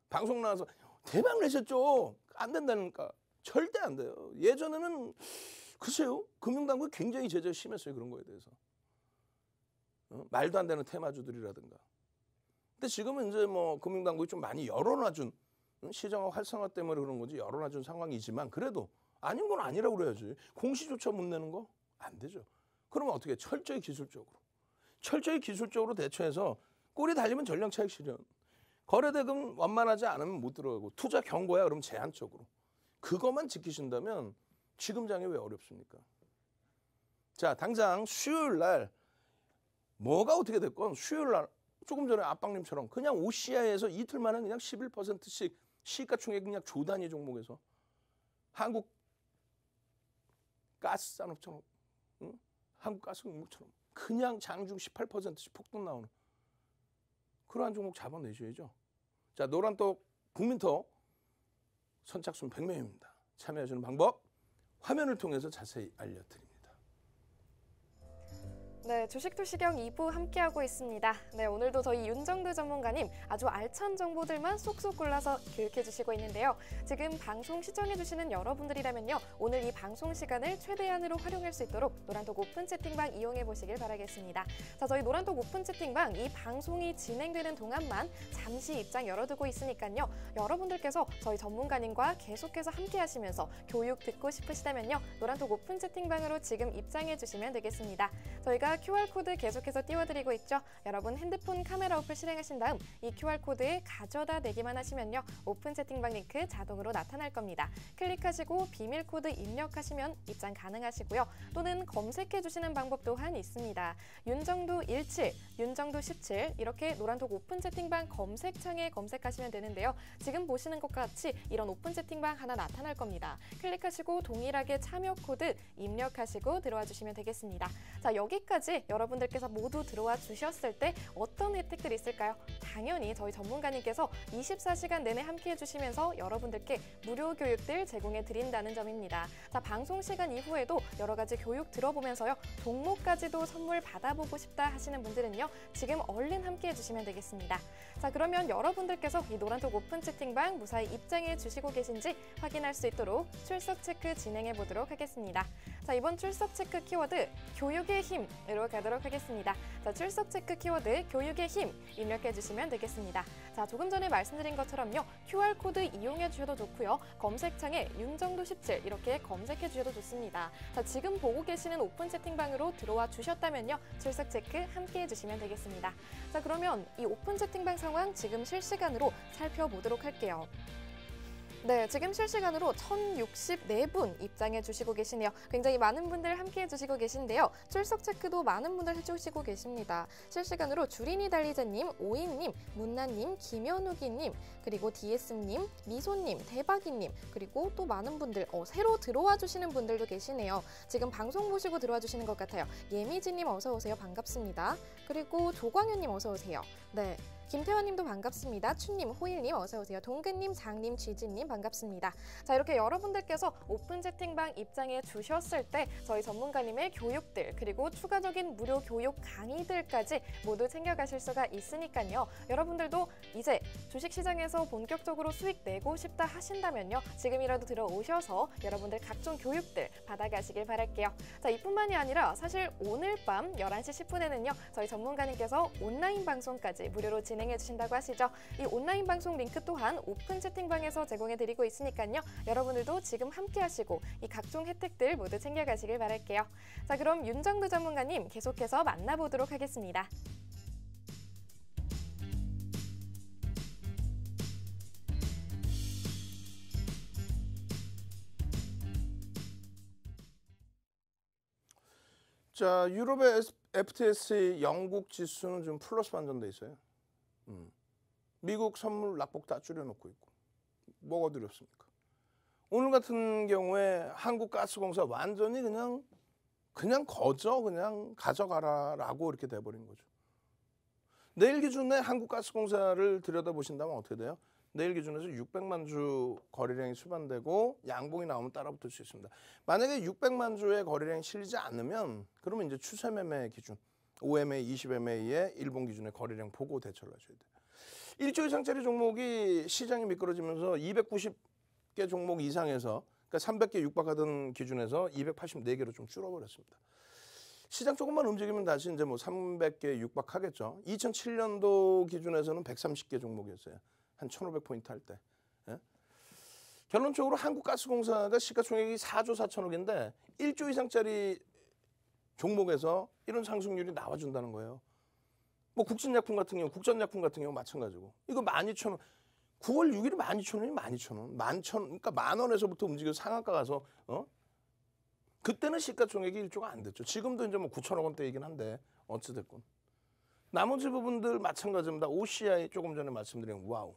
방송 나와서 대박 내셨죠? 안 된다니까. 절대 안 돼요. 예전에는 글쎄요. 금융당국이 굉장히 제재가 심했어요. 그런 거에 대해서. 말도 안 되는 테마주들이라든가. 근데 지금은 이제 뭐 금융당국이 좀 많이 열어놔준 시장 활성화 때문에 그런 거지 열어놔준 상황이지만 그래도 아닌 건 아니라고 그래야지. 공시조차 못 내는 거? 안 되죠. 그러면 어떻게 철저히 기술적으로 대처해서 꼬리 달리면 전량 차익 실현. 거래대금 완만하지 않으면 못 들어가고 투자 경고야 그러면 제한적으로. 그것만 지키신다면 지금 장이 왜 어렵습니까? 자, 당장 수요일 날 뭐가 어떻게 됐건 수요일 날 조금 전에 압박님처럼 그냥 OCI에서 이틀 만에 그냥 11%씩 시가총액 그냥 조단위 종목에서 한국 가스산업처럼 한국 가스공무처럼 그냥 장중 18%씩 폭등 나오는 그러한 종목 잡아내셔야죠. 자, 노란톡 국민톡 선착순 100명입니다. 참여하시는 방법 화면을 통해서 자세히 알려드립니다. 네, 주식투시경 2부 함께하고 있습니다. 네, 오늘도 저희 윤정두 전문가님 아주 알찬 정보들만 쏙쏙 골라서 교육해주시고 있는데요. 지금 방송 시청해주시는 여러분들이라면요. 오늘 이 방송 시간을 최대한으로 활용할 수 있도록 노란톡 오픈 채팅방 이용해보시길 바라겠습니다. 자, 저희 노란톡 오픈 채팅방 이 방송이 진행되는 동안만 잠시 입장 열어두고 있으니까요. 여러분들께서 저희 전문가님과 계속해서 함께하시면서 교육 듣고 싶으시다면요. 노란톡 오픈 채팅방으로 지금 입장해주시면 되겠습니다. 저희가 QR코드 계속해서 띄워드리고 있죠. 여러분 핸드폰 카메라 어플 실행하신 다음 이 QR코드에 가져다 대기만 하시면요. 오픈 채팅방 링크 자동으로 나타날 겁니다. 클릭하시고 비밀 코드 입력하시면 입장 가능하시고요. 또는 검색해 주시는 방법 또한 있습니다. 윤정두 17, 윤정두 17 이렇게 노란톡 오픈 채팅방 검색창에 검색하시면 되는데요. 지금 보시는 것과 같이 이런 오픈 채팅방 하나 나타날 겁니다. 클릭하시고 동일하게 참여 코드 입력하시고 들어와 주시면 되겠습니다. 자, 여기까지 여러분들께서 모두 들어와 주셨을 때 어떤 혜택들이 있을까요? 당연히 저희 전문가님께서 24시간 내내 함께해 주시면서 여러분들께 무료 교육들 제공해 드린다는 점입니다. 자, 방송 시간 이후에도 여러 가지 교육 들어보면서요. 종목까지도 선물 받아보고 싶다 하시는 분들은요. 지금 얼른 함께해 주시면 되겠습니다. 자, 그러면 여러분들께서 이 노란톡 오픈 채팅방 무사히 입장해 주시고 계신지 확인할 수 있도록 출석 체크 진행해 보도록 하겠습니다. 자, 이번 출석 체크 키워드 교육의 힘으로 가도록 하겠습니다. 자, 출석 체크 키워드 교육의 힘 입력해 주시면 되겠습니다. 자, 조금 전에 말씀드린 것처럼요. QR코드 이용해 주셔도 좋고요. 검색창에 윤정두 17 이렇게 검색해 주셔도 좋습니다. 자, 지금 보고 계시는 오픈 채팅방으로 들어와 주셨다면요. 출석 체크 함께 해주시면 되겠습니다. 자, 그러면 이 오픈 채팅방 상황 지금 실시간으로 살펴보도록 할게요. 네, 지금 실시간으로 1064분 입장해 주시고 계시네요. 굉장히 많은 분들 함께해 주시고 계신데요. 출석 체크도 많은 분들 해주시고 계십니다. 실시간으로 주린이 달리자님, 오인님, 문나님, 김현욱이님, 그리고 DS님, 미소님, 대박이님, 그리고 또 많은 분들 새로 들어와 주시는 분들도 계시네요. 지금 방송 보시고 들어와 주시는 것 같아요. 예미지님 어서 오세요. 반갑습니다. 그리고 조광현님 어서 오세요. 네. 김태환님도 반갑습니다. 추님, 호일님 어서 오세요. 동근님, 장님, 쥐지님 반갑습니다. 자, 이렇게 여러분들께서 오픈 채팅방 입장해 주셨을 때 저희 전문가님의 교육들 그리고 추가적인 무료 교육 강의들까지 모두 챙겨가실 수가 있으니까요. 여러분들도 이제 주식시장에서 본격적으로 수익 내고 싶다 하신다면요. 지금이라도 들어오셔서 여러분들 각종 교육들 받아가시길 바랄게요. 자, 이뿐만이 아니라 사실 오늘 밤 11시 10분에는요. 저희 전문가님께서 온라인 방송까지 무료로 진행해 주신다고 하시죠. 이 온라인 방송 링크 또한 오픈 채팅방에서 제공해 드리고 있으니까요. 여러분들도 지금 함께 하시고 이 각종 혜택들 모두 챙겨가시길 바랄게요. 자, 그럼 윤정두 전문가님 계속해서 만나보도록 하겠습니다. 자, 유럽의 FTSE 영국 지수는 좀 플러스 반전돼 있어요. 미국 선물 낙폭 다 줄여놓고 있고 뭐가 두렵습니까? 오늘 같은 경우에 한국가스공사 완전히 그냥 거저 그냥 가져가라라고 이렇게 돼버린 거죠. 내일 기준에 한국가스공사를 들여다보신다면 어떻게 돼요? 내일 기준에서 600만 주 거래량이 수반되고 양봉이 나오면 따라붙을 수 있습니다. 만약에 600만 주의 거래량이 실리지 않으면 그러면 이제 추세 매매 기준 5MA, 20MA의 일본 기준의 거래량 보고 대처를 하셔야 돼요. 1조 이상짜리 종목이 시장이 미끄러지면서 290개 종목 이상에서 그러니까 300개 육박하던 기준에서 284개로 좀 줄어버렸습니다. 시장 조금만 움직이면 다시 이제 뭐 300개 육박하겠죠. 2007년도 기준에서는 130개 종목이었어요. 한 1,500포인트 할 때. 예? 결론적으로 한국가스공사가 시가총액이 4조 4천억인데 1조 이상짜리 종목에서 이런 상승률이 나와준다는 거예요. 뭐 국진약품 같은 경우, 국전약품 같은 경우 마찬가지고. 이거 12,000원. 9월 6일에 12,000원이 12,000원. 11,000원. 그러니까 10,000원에서부터 움직여서 상한가 가서 그때는 시가총액이 1조가 안 됐죠. 지금도 이제 뭐 9천억 원대이긴 한데 어찌됐건. 나머지 부분들 마찬가지입니다. OCI 조금 전에 말씀드린 와우.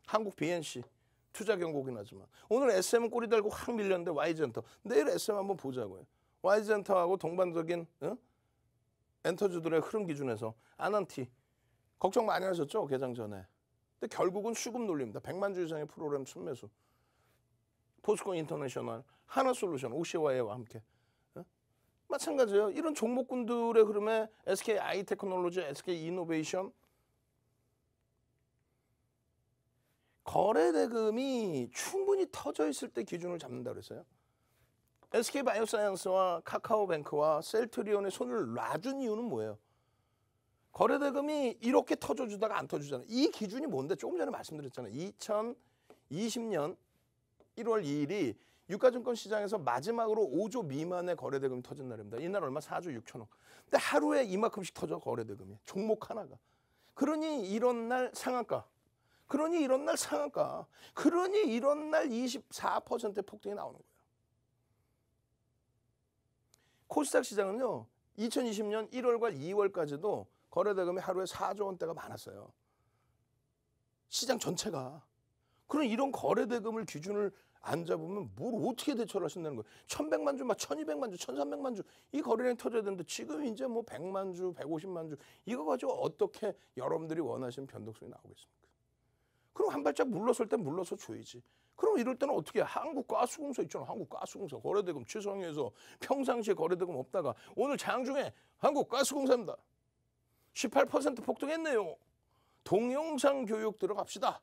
한국 BNC 투자 경고긴 하지만 오늘 SM은 꼬리 달고 확 밀렸는데 YG엔터. 내일 SM 한번 보자고요. YG엔터하고 동반적인 엔터주들의 흐름 기준에서 아난티 걱정 많이 하셨죠? 개장 전에. 근데 결국은 수급 놀립니다. 100만 주 이상의 프로그램 순매수. 포스코 인터내셔널, 하나솔루션, OCY와 함께. 마찬가지예요. 이런 종목군들의 흐름에 SK 아이테크놀로지, SK 이노베이션 거래 대금이 충분히 터져 있을 때 기준을 잡는다 그랬어요. SK 바이오사이언스와 카카오뱅크와 셀트리온의 손을 놔준 이유는 뭐예요? 거래 대금이 이렇게 터져주다가 안 터주잖아요. 이 기준이 뭔데? 조금 전에 말씀드렸잖아요. 2020년 1월 2일이 유가증권 시장에서 마지막으로 5조 미만의 거래 대금이 터진 날입니다. 이날 얼마? 4조 6천억. 근데 하루에 이만큼씩 터져 거래 대금이. 종목 하나가. 그러니 이런 날 상한가. 그러니 이런 날 상한가. 그러니 이런 날 24%의 폭등이 나오는 거예요. 코스닥 시장은요. 2020년 1월과 2월까지도 거래 대금이 하루에 4조 원대가 많았어요. 시장 전체가. 그럼 이런 거래 대금을 기준을 안 잡으면 뭘 어떻게 대처를 하신다는 거예요. 1,100만 주, 막 1,200만 주, 1,300만 주 이 거래량이 터져야 되는데 지금 이제 뭐 100만 주, 150만 주 이거 가지고 어떻게 여러분들이 원하시는 변동성이 나오겠습니까? 그럼 한 발짝 물러설 때 물러서 줘야지. 그럼 이럴 때는 어떻게 해? 한국가스공사 있잖아. 한국가스공사 거래대금 취소해서 평상시에 거래대금 없다가 오늘 장중에 한국가스공사입니다. 18% 폭등했네요. 동영상 교육 들어갑시다.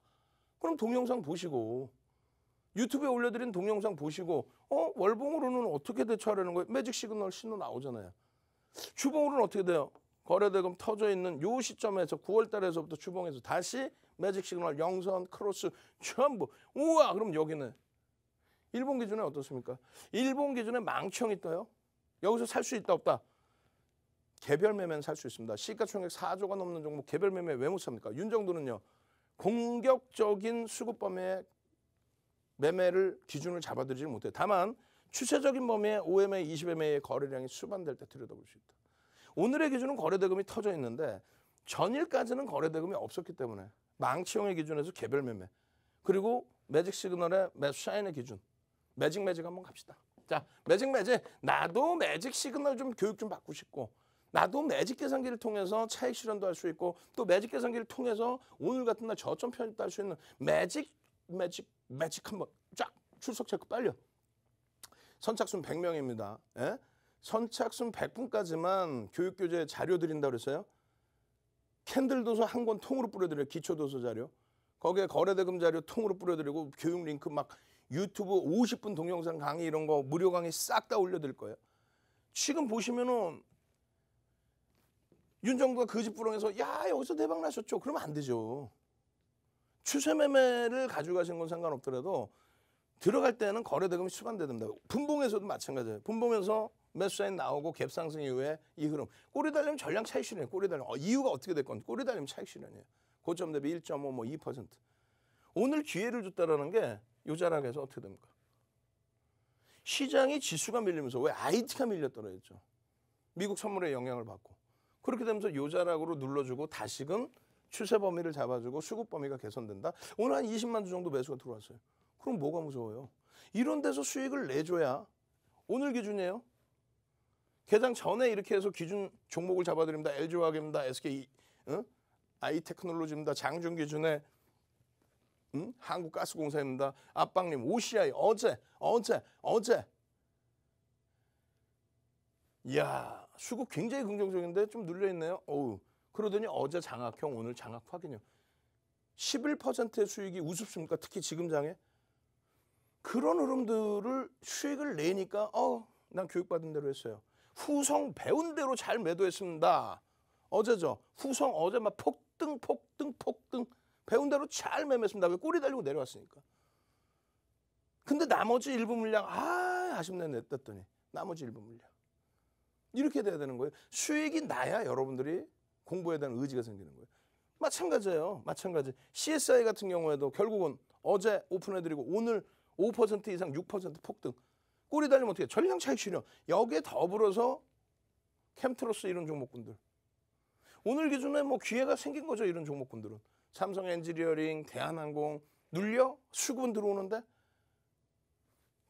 그럼 동영상 보시고 유튜브에 올려드린 동영상 보시고 월봉으로는 어떻게 대처하려는 거예요? 매직 시그널 신호 나오잖아요. 주봉으로는 어떻게 돼요? 거래대금 터져 있는 요 시점에서 9월 달에서부터 주봉에서 다시 매직 시그널 영선 크로스 전부 우와 그럼 여기는 일본 기준에 어떻습니까? 일본 기준에 망청이 떠요. 여기서 살 수 있다 없다? 개별 매매는 살 수 있습니다. 시가총액 4조가 넘는 종목 개별 매매 왜 못 삽니까? 윤정도는요. 공격적인 수급범위의 매매를 기준을 잡아들이지 못해요. 다만 추세적인 범위의 5MA, 20MA의 거래량이 수반될 때 들여다볼 수 있다. 오늘의 기준은 거래대금이 터져 있는데 전일까지는 거래대금이 없었기 때문에 망치형의 기준에서 개별 매매 그리고 매직 시그널의 매수사인의 기준 매직 한번 갑시다. 자 매직 나도 매직 시그널 좀 교육 좀 받고 싶고 나도 매직 계산기를 통해서 차익 실현도 할 수 있고 또 매직 계산기를 통해서 오늘 같은 날 저점 편입도 할 수 있는 매직 한번 쫙 출석 체크 빨려. 선착순 100명입니다. 예? 선착순 100분까지만 교육교재 자료 드린다고 그랬어요. 캔들 도서 한 권 통으로 뿌려드려요. 기초도서 자료. 거기에 거래대금 자료 통으로 뿌려드리고 교육 링크 막 유튜브 50분 동영상 강의 이런 거 무료 강의 싹 다 올려드릴 거예요. 지금 보시면은 윤정부가 거짓부렁에서 야 여기서 대박 나셨죠. 그러면 안 되죠. 추세 매매를 가져가신 건 상관없더라도 들어갈 때는 거래대금이 수반돼야 됩니다. 분봉에서도 마찬가지예요. 분봉에서 매수사인 나오고 갭상승 이후에 이 흐름. 꼬리 달리면 전량 차익 실현이에요. 꼬리 달리면. 이유가 어떻게 됐건 꼬리 달리면 차익 실현이에요. 고점 대비 1.5, 뭐 2%. 오늘 기회를 줬다라는 게 요 자락에서 어떻게 됩니까? 시장이 지수가 밀리면서 왜 IT가 밀렸더라 했죠. 미국 선물의 영향을 받고. 그렇게 되면서 요 자락으로 눌러주고 다시금 추세 범위를 잡아주고 수급 범위가 개선된다. 오늘 한 20만 주 정도 매수가 들어왔어요. 그럼 뭐가 무서워요? 이런 데서 수익을 내줘야 오늘 기준이에요. 개장 전에 이렇게 해서 기준 종목을 잡아드립니다. LG화학입니다. SK 아이테크놀로지입니다. 장중기준의 한국가스공사입니다. 압박님 OCI 어제. 이야, 수급 굉장히 긍정적인데 좀 눌려있네요. 어우, 그러더니 어제 장악형, 오늘 장악 확인요. 11%의 수익이 우습습니까? 특히 지금 장에. 그런 흐름들을 수익을 내니까 난 교육받은 대로 했어요. 후성 배운 대로 잘 매도했습니다. 어제죠. 후성 어제 막 폭등 배운 대로 잘 매매했습니다. 왜? 꼬리 달리고 내려왔으니까. 근데 나머지 일부 물량 아쉽네 냈더니 나머지 일부 물량. 이렇게 돼야 되는 거예요. 수익이 나야 여러분들이 공부에 대한 의지가 생기는 거예요. 마찬가지예요. 마찬가지. CSI 같은 경우에도 결국은 어제 오픈해드리고 오늘 5% 이상 6% 폭등. 꼬리 달리면 어떻게? 전량 차익 실현. 여기에 더불어서 캠트로스 이런 종목군들. 오늘 기준에 뭐 기회가 생긴 거죠. 이런 종목군들은. 삼성 엔지니어링, 대한항공 눌려 수급은 들어오는데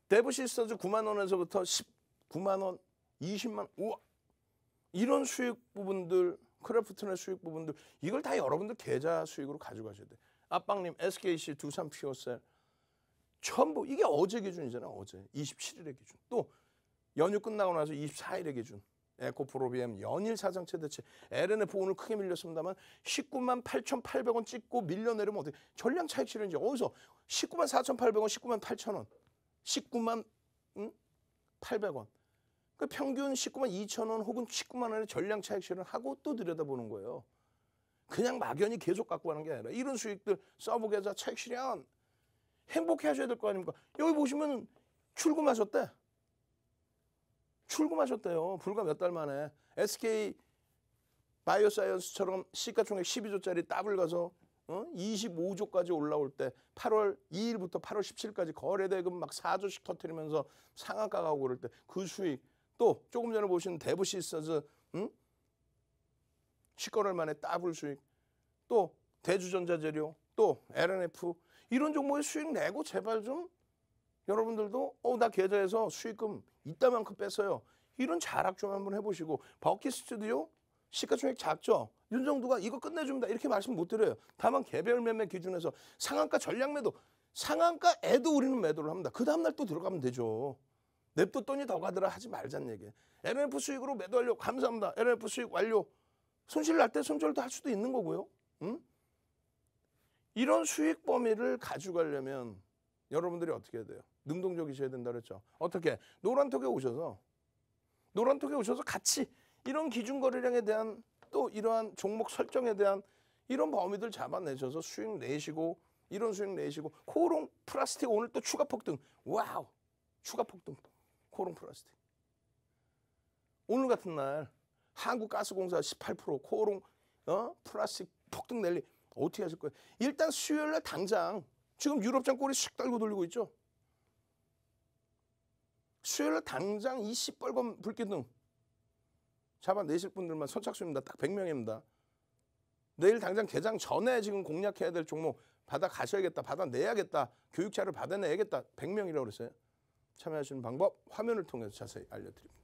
데브시스터즈 9만 원에서부터 19만 원, 20만 원. 우와. 이런 수익 부분들, 크래프트의 수익 부분들 이걸 다 여러분들 계좌 수익으로 가져가셔야 돼. 압박님 SKC, 두산 퓨어셀 전부 이게 어제 기준이잖아. 어제 27일의 기준. 또 연휴 끝나고 나서 24일의 기준. 에코프로비엠 연일 사상 최대치. LNF 오늘 크게 밀렸습니다만 19만 8,800원 찍고 밀려내려면 어떻게? 전량 차익 실현이지. 어디서 19만 4,800원, 19만 8,000원, 19만 800원. 그 평균 19만 2,000원 혹은 19만 원의 전량 차익 실현하고 또 들여다보는 거예요. 그냥 막연히 계속 갖고 가는 게 아니라 이런 수익들 서브 계좌 차익 실현 행복해 하셔야 될 거 아닙니까? 여기 보시면 출금하셨대. 출금하셨대요. 불과 몇 달 만에. SK 바이오사이언스처럼 시가총액 12조짜리 더블 가서 25조까지 올라올 때 8월 2일부터 8월 17일까지 거래대금 막 4조씩 터뜨리면서 상한가 가고 그럴 때 그 수익. 또 조금 전에 보신 데브시스터즈 10개월 만에 더블 수익. 또 대주전자재료. 또 LNF. 이런 종목에 수익 내고 제발 좀 여러분들도 나 계좌에서 수익금 이따만큼 뺐어요. 이런 자랑 좀 한번 해보시고 버킷 스튜디오 시가총액 작죠. 윤정두가 이거 끝내줍니다. 이렇게 말씀 못 드려요. 다만 개별 매매 기준에서 상한가 전량 매도 상한가에도 우리는 매도를 합니다. 그 다음날 또 들어가면 되죠. 냅뒀더니 더 가더라 하지 말자는 얘기예요. LNF 수익으로 매도하려고 감사합니다. LNF 수익 완료. 손실 날 때 손절도 할 수도 있는 거고요. 이런 수익 범위를 가져가려면 여러분들이 어떻게 해야 돼요? 능동적이셔야 된다 그랬죠. 어떻게? 노란톡에 오셔서 같이 이런 기준 거래량에 대한 또 이러한 종목 설정에 대한 이런 범위들 잡아내셔서 수익 내시고 이런 수익 내시고 코오롱 플라스틱 오늘 또 추가 폭등. 와우. 추가 폭등. 코오롱 플라스틱. 오늘 같은 날 한국가스공사 18% 코오롱 플라스틱 폭등 랠리 어떻게 하실 거예요? 일단 수요일 날 당장 지금 유럽장 꼬리 쑥 달고 돌리고 있죠. 수요일 날 당장 이 시뻘건 불기둥 잡아내실 분들만 선착순입니다. 딱 100명입니다. 내일 당장 개장 전에 지금 공략해야 될 종목 받아 가셔야겠다. 받아내야겠다. 교육자를 받아내야겠다. 100명이라고 그랬어요. 참여하시는 방법 화면을 통해서 자세히 알려드립니다.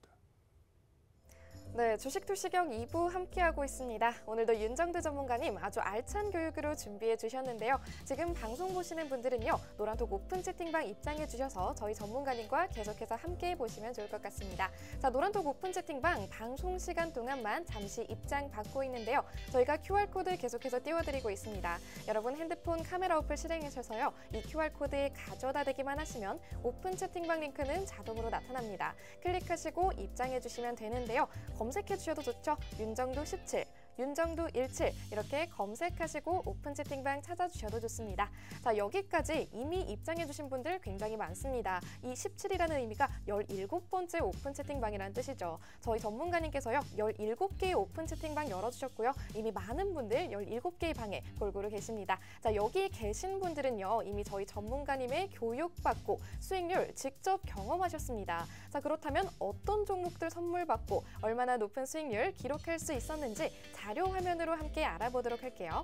네, 주식투시경 2부 함께하고 있습니다. 오늘도 윤정두 전문가님 아주 알찬 교육으로 준비해 주셨는데요. 지금 방송 보시는 분들은요. 노란톡 오픈 채팅방 입장해 주셔서 저희 전문가님과 계속해서 함께해 보시면 좋을 것 같습니다. 자, 노란톡 오픈 채팅방 방송 시간 동안만 잠시 입장 받고 있는데요. 저희가 QR코드 계속해서 띄워드리고 있습니다. 여러분 핸드폰 카메라 어플 실행하셔서요. 이 QR코드에 가져다 대기만 하시면 오픈 채팅방 링크는 자동으로 나타납니다. 클릭하시고 입장해 주시면 되는데요. 검색해 주셔도 좋죠. 윤정두 17, 윤정두 17 이렇게 검색하시고 오픈 채팅방 찾아주셔도 좋습니다. 자, 여기까지 이미 입장해 주신 분들 굉장히 많습니다. 이 17이라는 의미가 17번째 오픈 채팅방이라는 뜻이죠. 저희 전문가님께서요. 17개의 오픈 채팅방 열어주셨고요. 이미 많은 분들 17개의 방에 골고루 계십니다. 자, 여기 계신 분들은요. 이미 저희 전문가님의 교육받고 수익률 직접 경험하셨습니다. 자, 그렇다면 어떤 종목들 선물 받고 얼마나 높은 수익률 기록할 수 있었는지 자료 화면으로 함께 알아보도록 할게요.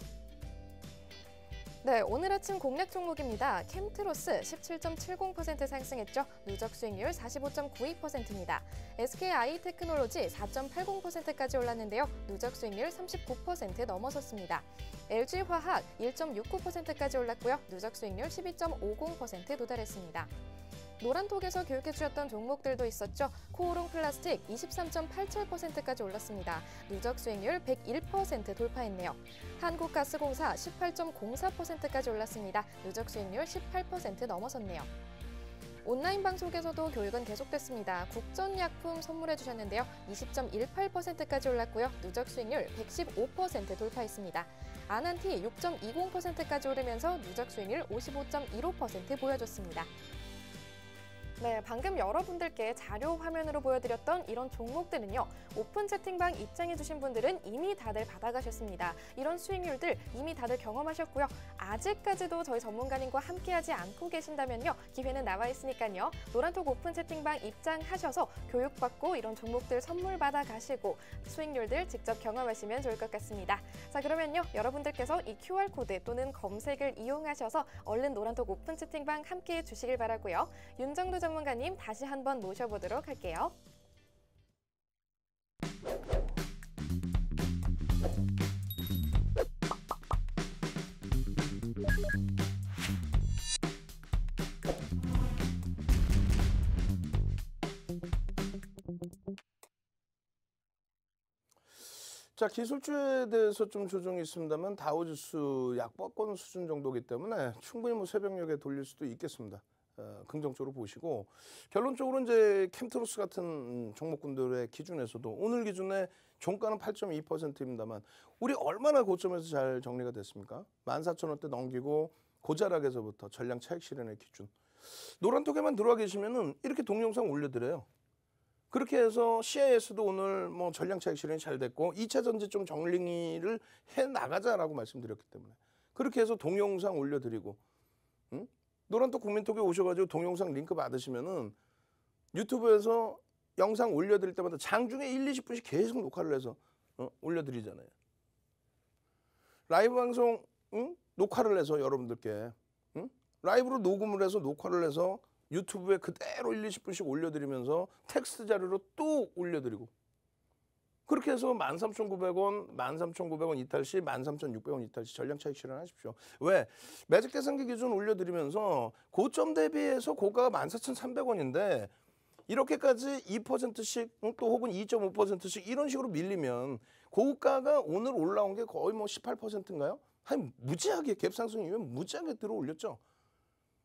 네, 오늘 아침 공략 종목입니다. 캠트로스 17.70% 상승했죠. 누적 수익률 45.92%입니다. SKI테크놀로지 4.80%까지 올랐는데요. 누적 수익률 39% 넘어섰습니다. LG화학 1.69%까지 올랐고요. 누적 수익률 12.50% 도달했습니다. 노란톡에서 교육해주셨던 종목들도 있었죠. 코오롱 플라스틱 23.87%까지 올랐습니다. 누적 수익률 101% 돌파했네요. 한국가스공사 18.04%까지 올랐습니다. 누적 수익률 18% 넘어섰네요. 온라인 방송에서도 교육은 계속됐습니다. 국전약품 선물해 주셨는데요. 20.18%까지 올랐고요. 누적 수익률 115% 돌파했습니다. 아난티 6.20%까지 오르면서 누적 수익률 55.15% 보여줬습니다. 네, 방금 여러분들께 자료 화면으로 보여드렸던 이런 종목들은요. 오픈 채팅방 입장해주신 분들은 이미 다들 받아가셨습니다. 이런 수익률들 이미 다들 경험하셨고요. 아직까지도 저희 전문가님과 함께하지 않고 계신다면요. 기회는 나와 있으니까요. 노란톡 오픈 채팅방 입장하셔서 교육받고 이런 종목들 선물 받아가시고 수익률들 직접 경험하시면 좋을 것 같습니다. 자, 그러면요. 여러분들께서 이 QR코드 또는 검색을 이용하셔서 얼른 노란톡 오픈 채팅방 함께해 주시길 바라고요. 윤정도 전문가님 다시 한번 모셔보도록 할게요. 자, 기술주에 대해서 좀 조정이 있습니다만 다우지수 약보권 수준 정도이기 때문에 충분히 뭐 새벽녘에 돌릴 수도 있겠습니다. 긍정적으로 보시고 결론적으로 이제 캠트로스 같은 종목군들의 기준에서도 오늘 기준에 종가는 8.2%입니다만 우리 얼마나 고점에서 잘 정리가 됐습니까? 14,000원대 넘기고 고자락에서부터 전량 차익 실현의 기준. 노란톡에만 들어와 계시면은 이렇게 동영상 올려드려요. 그렇게 해서 CIS도 오늘 뭐 전량 차익 실현이 잘 됐고 2차 전지 좀 정리를 해 나가자라고 말씀드렸기 때문에 그렇게 해서 동영상 올려드리고 노란톡 국민톡에 오셔가지고 동영상 링크 받으시면은 유튜브에서 영상 올려드릴 때마다 장중에 1, 20분씩 계속 녹화를 해서 올려드리잖아요. 라이브 방송 녹화를 해서 여러분들께 라이브로 녹음을 해서 녹화를 해서 유튜브에 그대로 1, 20분씩 올려드리면서 텍스트 자료로 또 올려드리고 그렇게 해서 13,900원, 13,900원 이탈 시 13,600원 이탈 시 전량 차익 실현하십시오. 왜? 매직 계산기 기준 올려드리면서 고점 대비해서 고가가 14,300원인데 이렇게까지 2%씩 또 혹은 2.5%씩 이런 식으로 밀리면 고가가 오늘 올라온 게 거의 뭐 18%인가요? 아니 무지하게 갭상승이면 무지하게 들어 올렸죠.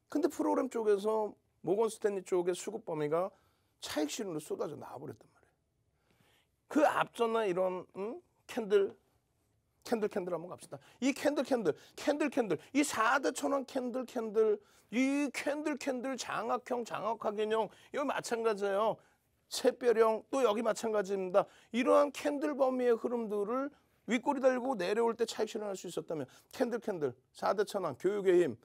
근데 프로그램 쪽에서 모건 스탠리 쪽의 수급 범위가 차익 실현으로 쏟아져 나와버렸단 말이에요. 그 앞전에 이런 캔들 한번 갑시다. 이 캔들 이 4대 천원 캔들 이 캔들 장악형 장악화균형 이거 마찬가지예요. 샛별형 또 여기 마찬가지입니다. 이러한 캔들 범위의 흐름들을 윗꼬리 달고 내려올 때 차익 실현할 수 있었다면 캔들 4대 천원 교육의 힘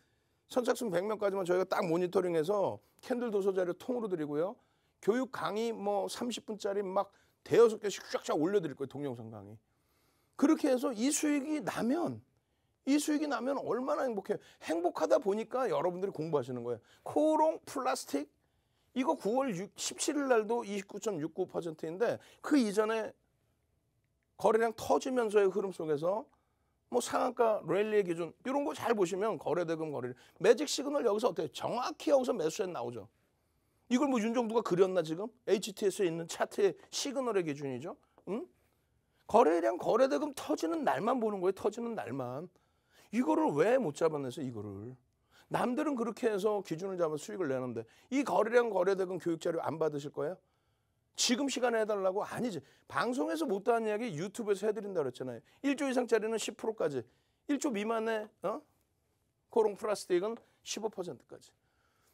선착순 100명까지만 저희가 딱 모니터링해서 캔들 도서 자료 통으로 드리고요. 교육 강의 뭐 30분짜리 막 대여섯 개씩 쫙쫙 올려드릴 거예요. 동영상 강의. 그렇게 해서 이 수익이 나면 얼마나 행복해요. 행복하다 보니까 여러분들이 공부하시는 거예요. 코오롱 플라스틱 이거 9월 17일 날도 29.69%인데 그 이전에 거래량 터지면서의 흐름 속에서 뭐 상한가 랠리의 기준 이런 거 잘 보시면 거래대금 거래 매직 시그널 여기서 어때요? 정확히 여기서 매수에 나오죠. 이걸 뭐 윤정두가 그렸나 지금? HTS에 있는 차트의 시그널의 기준이죠. 거래량 거래대금 터지는 날만 보는 거예요. 터지는 날만. 이거를 왜 못 잡아내서 이거를. 남들은 그렇게 해서 기준을 잡아 수익을 내는데 이 거래량 거래대금 교육자료 안 받으실 거예요? 지금 시간에 해달라고? 아니지. 방송에서 못하는 이야기 유튜브에서 해드린다 그랬잖아요. 1조 이상짜리는 10%까지. 1조 미만의 코오롱 플라스틱은 15%까지.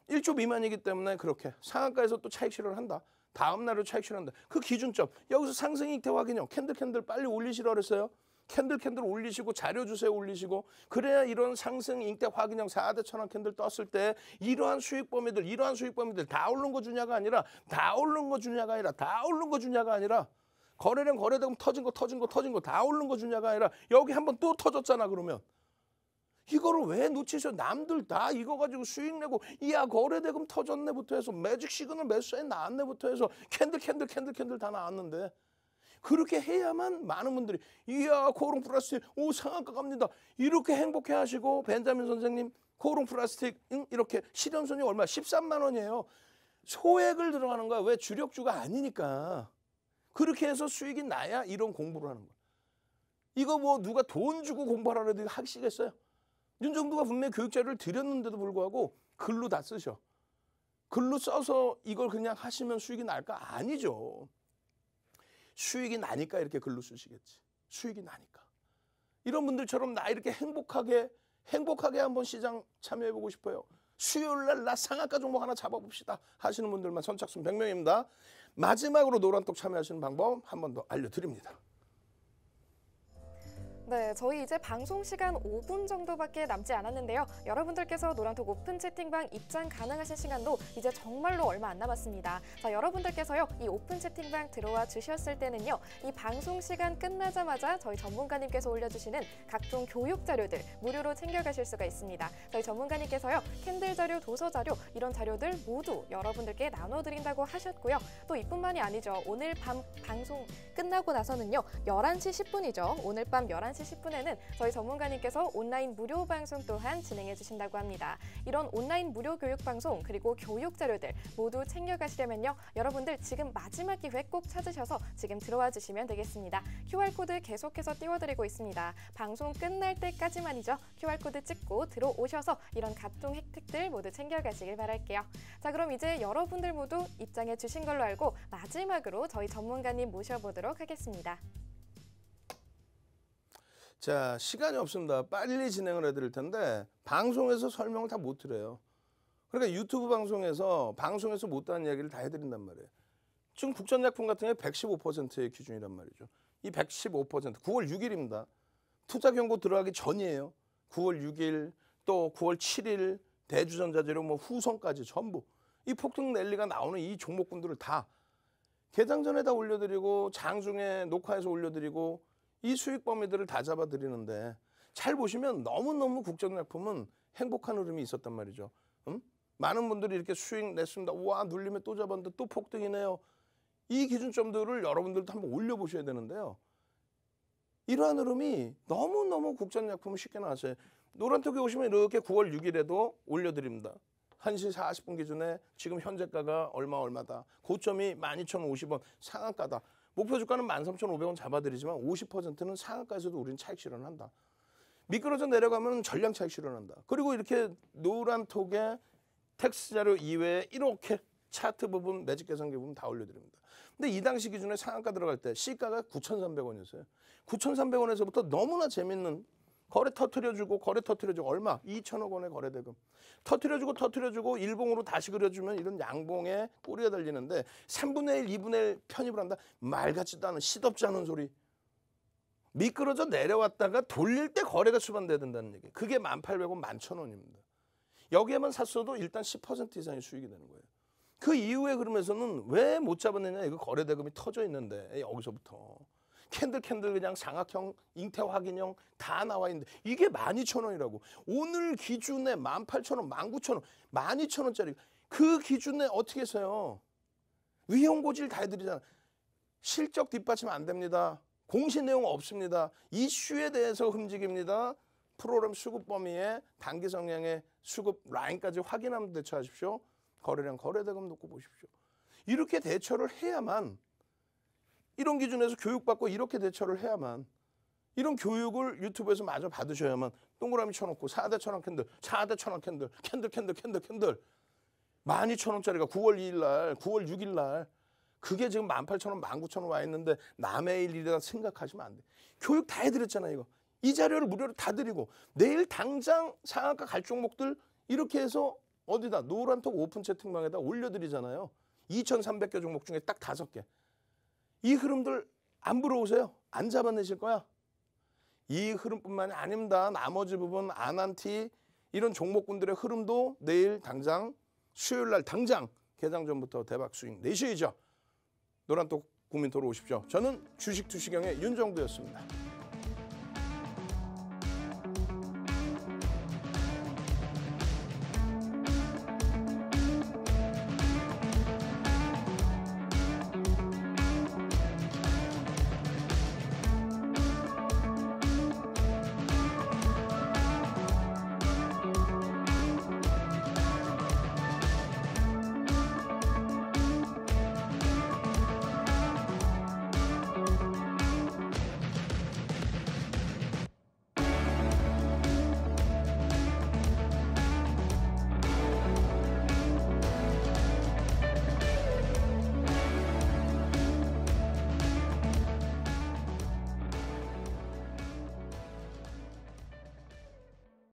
1조 미만이기 때문에 그렇게 상한가에서 또 차익 실현을 한다. 다음 날로 차익 실현한다. 그 기준점. 여기서 상승 이익대 확인형. 캔들 빨리 올리시라 그랬어요. 캔들 올리시고 자료 주세요 올리시고 그래야 이런 상승 이익대 확인형 4대 천원 캔들 떴을 때 이러한 수익 범위들 다 오른 거 주냐가 아니라 다 오른 거 주냐가 아니라 거래량 거래대금 터진 거 다 오른 거 주냐가 아니라 여기 한번 또 터졌잖아 그러면 이거를 왜 놓치셔? 남들 다 이거 가지고 수익 내고 이야 거래대금 터졌네부터 해서 매직 시그널 매수에 나왔네부터 해서 캔들 다 나왔는데 그렇게 해야만 많은 분들이 이야 코오롱 플라스틱 오 상한가 갑니다. 이렇게 행복해 하시고 벤자민 선생님 코오롱 플라스틱 이렇게 실현손이 얼마? 13만 원이에요. 소액을 들어가는 거야. 왜? 주력주가 아니니까. 그렇게 해서 수익이 나야 이런 공부를 하는 거야. 이거 뭐 누가 돈 주고 공부하라고 해도 하시겠어요? 윤정도가 분명히 교육자료를 드렸는데도 불구하고 글로 다 쓰셔. 글로 써서 이걸 그냥 하시면 수익이 날까? 아니죠. 수익이 나니까 이렇게 글로 쓰시겠지. 수익이 나니까. 이런 분들처럼 나 이렇게 행복하게 한번 시장 참여해보고 싶어요. 수요일날 나 상한가 종목 하나 잡아봅시다 하시는 분들만 선착순 100명입니다. 마지막으로 노란톡 참여하시는 방법 한 번 더 알려드립니다. 네, 저희 이제 방송 시간 5분 정도밖에 남지 않았는데요. 여러분들께서 노란톡 오픈 채팅방 입장 가능하신 시간도 이제 정말로 얼마 안 남았습니다. 자, 여러분들께서요, 이 오픈 채팅방 들어와 주셨을 때는요, 이 방송 시간 끝나자마자 저희 전문가님께서 올려주시는 각종 교육 자료들 무료로 챙겨가실 수가 있습니다. 저희 전문가님께서요, 캔들 자료, 도서 자료 이런 자료들 모두 여러분들께 나눠드린다고 하셨고요. 또 이뿐만이 아니죠. 오늘 밤 방송 끝나고 나서는요, 11시 10분이죠. 오늘 밤 11시 10분에는 저희 전문가님께서 온라인 무료 방송 또한 진행해 주신다고 합니다. 이런 온라인 무료 교육 방송 그리고 교육 자료들 모두 챙겨가시려면요. 여러분들 지금 마지막 기회 꼭 찾으셔서 지금 들어와 주시면 되겠습니다. QR코드 계속해서 띄워드리고 있습니다. 방송 끝날 때까지만이죠. QR코드 찍고 들어오셔서 이런 각종 혜택들 모두 챙겨가시길 바랄게요. 자, 그럼 이제 여러분들 모두 입장해 주신 걸로 알고 마지막으로 저희 전문가님 모셔보도록 하겠습니다. 자, 시간이 없습니다. 빨리 진행을 해드릴 텐데 방송에서 설명을 다 못 드려요. 그러니까 유튜브 방송에서 못하는 이야기를 다 해드린단 말이에요. 지금 국전약품 같은 게 115%의 기준이란 말이죠. 이 115% 9월 6일입니다. 투자 경고 들어가기 전이에요. 9월 6일 또 9월 7일 대주전자재료 뭐 후성까지 전부 이 폭등 랠리가 나오는 이 종목군들을 다 개장 전에 다 올려드리고 장중에 녹화해서 올려드리고 이 수익 범위들을 다 잡아드리는데 잘 보시면 너무너무 국전약품은 행복한 흐름이 있었단 말이죠. 많은 분들이 이렇게 수익 냈습니다. 우와 눌림에 또 잡았는데 또 폭등이네요. 이 기준점들을 여러분들도 한번 올려보셔야 되는데요. 이러한 흐름이 너무너무 국전약품은 쉽게 나왔어요. 노란톡에 오시면 이렇게 9월 6일에도 올려드립니다. 1시 40분 기준에 지금 현재가가 얼마다. 고점이 12,050원 상한가다. 목표 주가는 13,500원 잡아드리지만 50%는 상한가에서도 우리는 차익 실현한다. 미끄러져 내려가면 전량 차익 실현한다. 그리고 이렇게 노란톡에 텍스트 자료 이외에 이렇게 차트 부분, 매직 계산기 부분 다 올려드립니다. 근데 이 당시 기준에 상한가 들어갈 때 C가가 9,300원이었어요. 9,300원에서부터 너무나 재밌는 거래 터트려주고 얼마? 2천억 원의 거래대금. 터트려주고 일봉으로 다시 그려주면 이런 양봉에 꼬리가 달리는데 3분의 1, 2분의 1 편입을 한다? 말 같지도 않은 시덥지 않은 소리. 미끄러져 내려왔다가 돌릴 때 거래가 수반돼야 된다는 얘기. 그게 1,800원, 11,000원입니다. 여기에만 샀어도 일단 10% 이상의 수익이 되는 거예요. 그 이후에 그러면서는 왜 못 잡았느냐? 이거 거래대금이 터져 있는데 여기서부터. 캔들 그냥 삼각형, 잉태 확인형 다 나와 있는데 이게 12,000원이라고. 오늘 기준에 18,000원, 19,000원, 12,000원짜리 그 기준에 어떻게 써요? 위험고지를 다 해드리잖아. 실적 뒷받침 안 됩니다. 공시 내용 없습니다. 이슈에 대해서 움직입니다. 프로그램 수급 범위에 단기 성향의 수급 라인까지 확인하면 대처하십시오. 거래량, 거래대금 놓고 보십시오. 이렇게 대처를 해야만 이런 기준에서 교육받고 이렇게 대처를 해야만 이런 교육을 유튜브에서 마저 받으셔야만 동그라미 쳐놓고 4대 1,000원 캔들, 4대 1,000원 캔들 12,000원짜리가 9월 2일 날, 9월 6일 날 그게 지금 18,000원, 19,000원 와 있는데 남의 일이라 생각하시면 안 돼. 교육 다 해드렸잖아요, 이거. 이 자료를 무료로 다 드리고 내일 당장 상한가 갈 종목들 이렇게 해서 어디다 노란톡 오픈 채팅방에다 올려드리잖아요. 2,300개 종목 중에 딱 5개. 이 흐름들 안 부러우세요? 안 잡아내실 거야? 이 흐름뿐만이 아닙니다. 나머지 부분 아난티 이런 종목군들의 흐름도 내일 당장 수요일 날 당장 개장 전부터 대박 수익 내셔야죠. 노란톡 국민토로 오십시오. 저는 주식 투시경의 윤정두였습니다.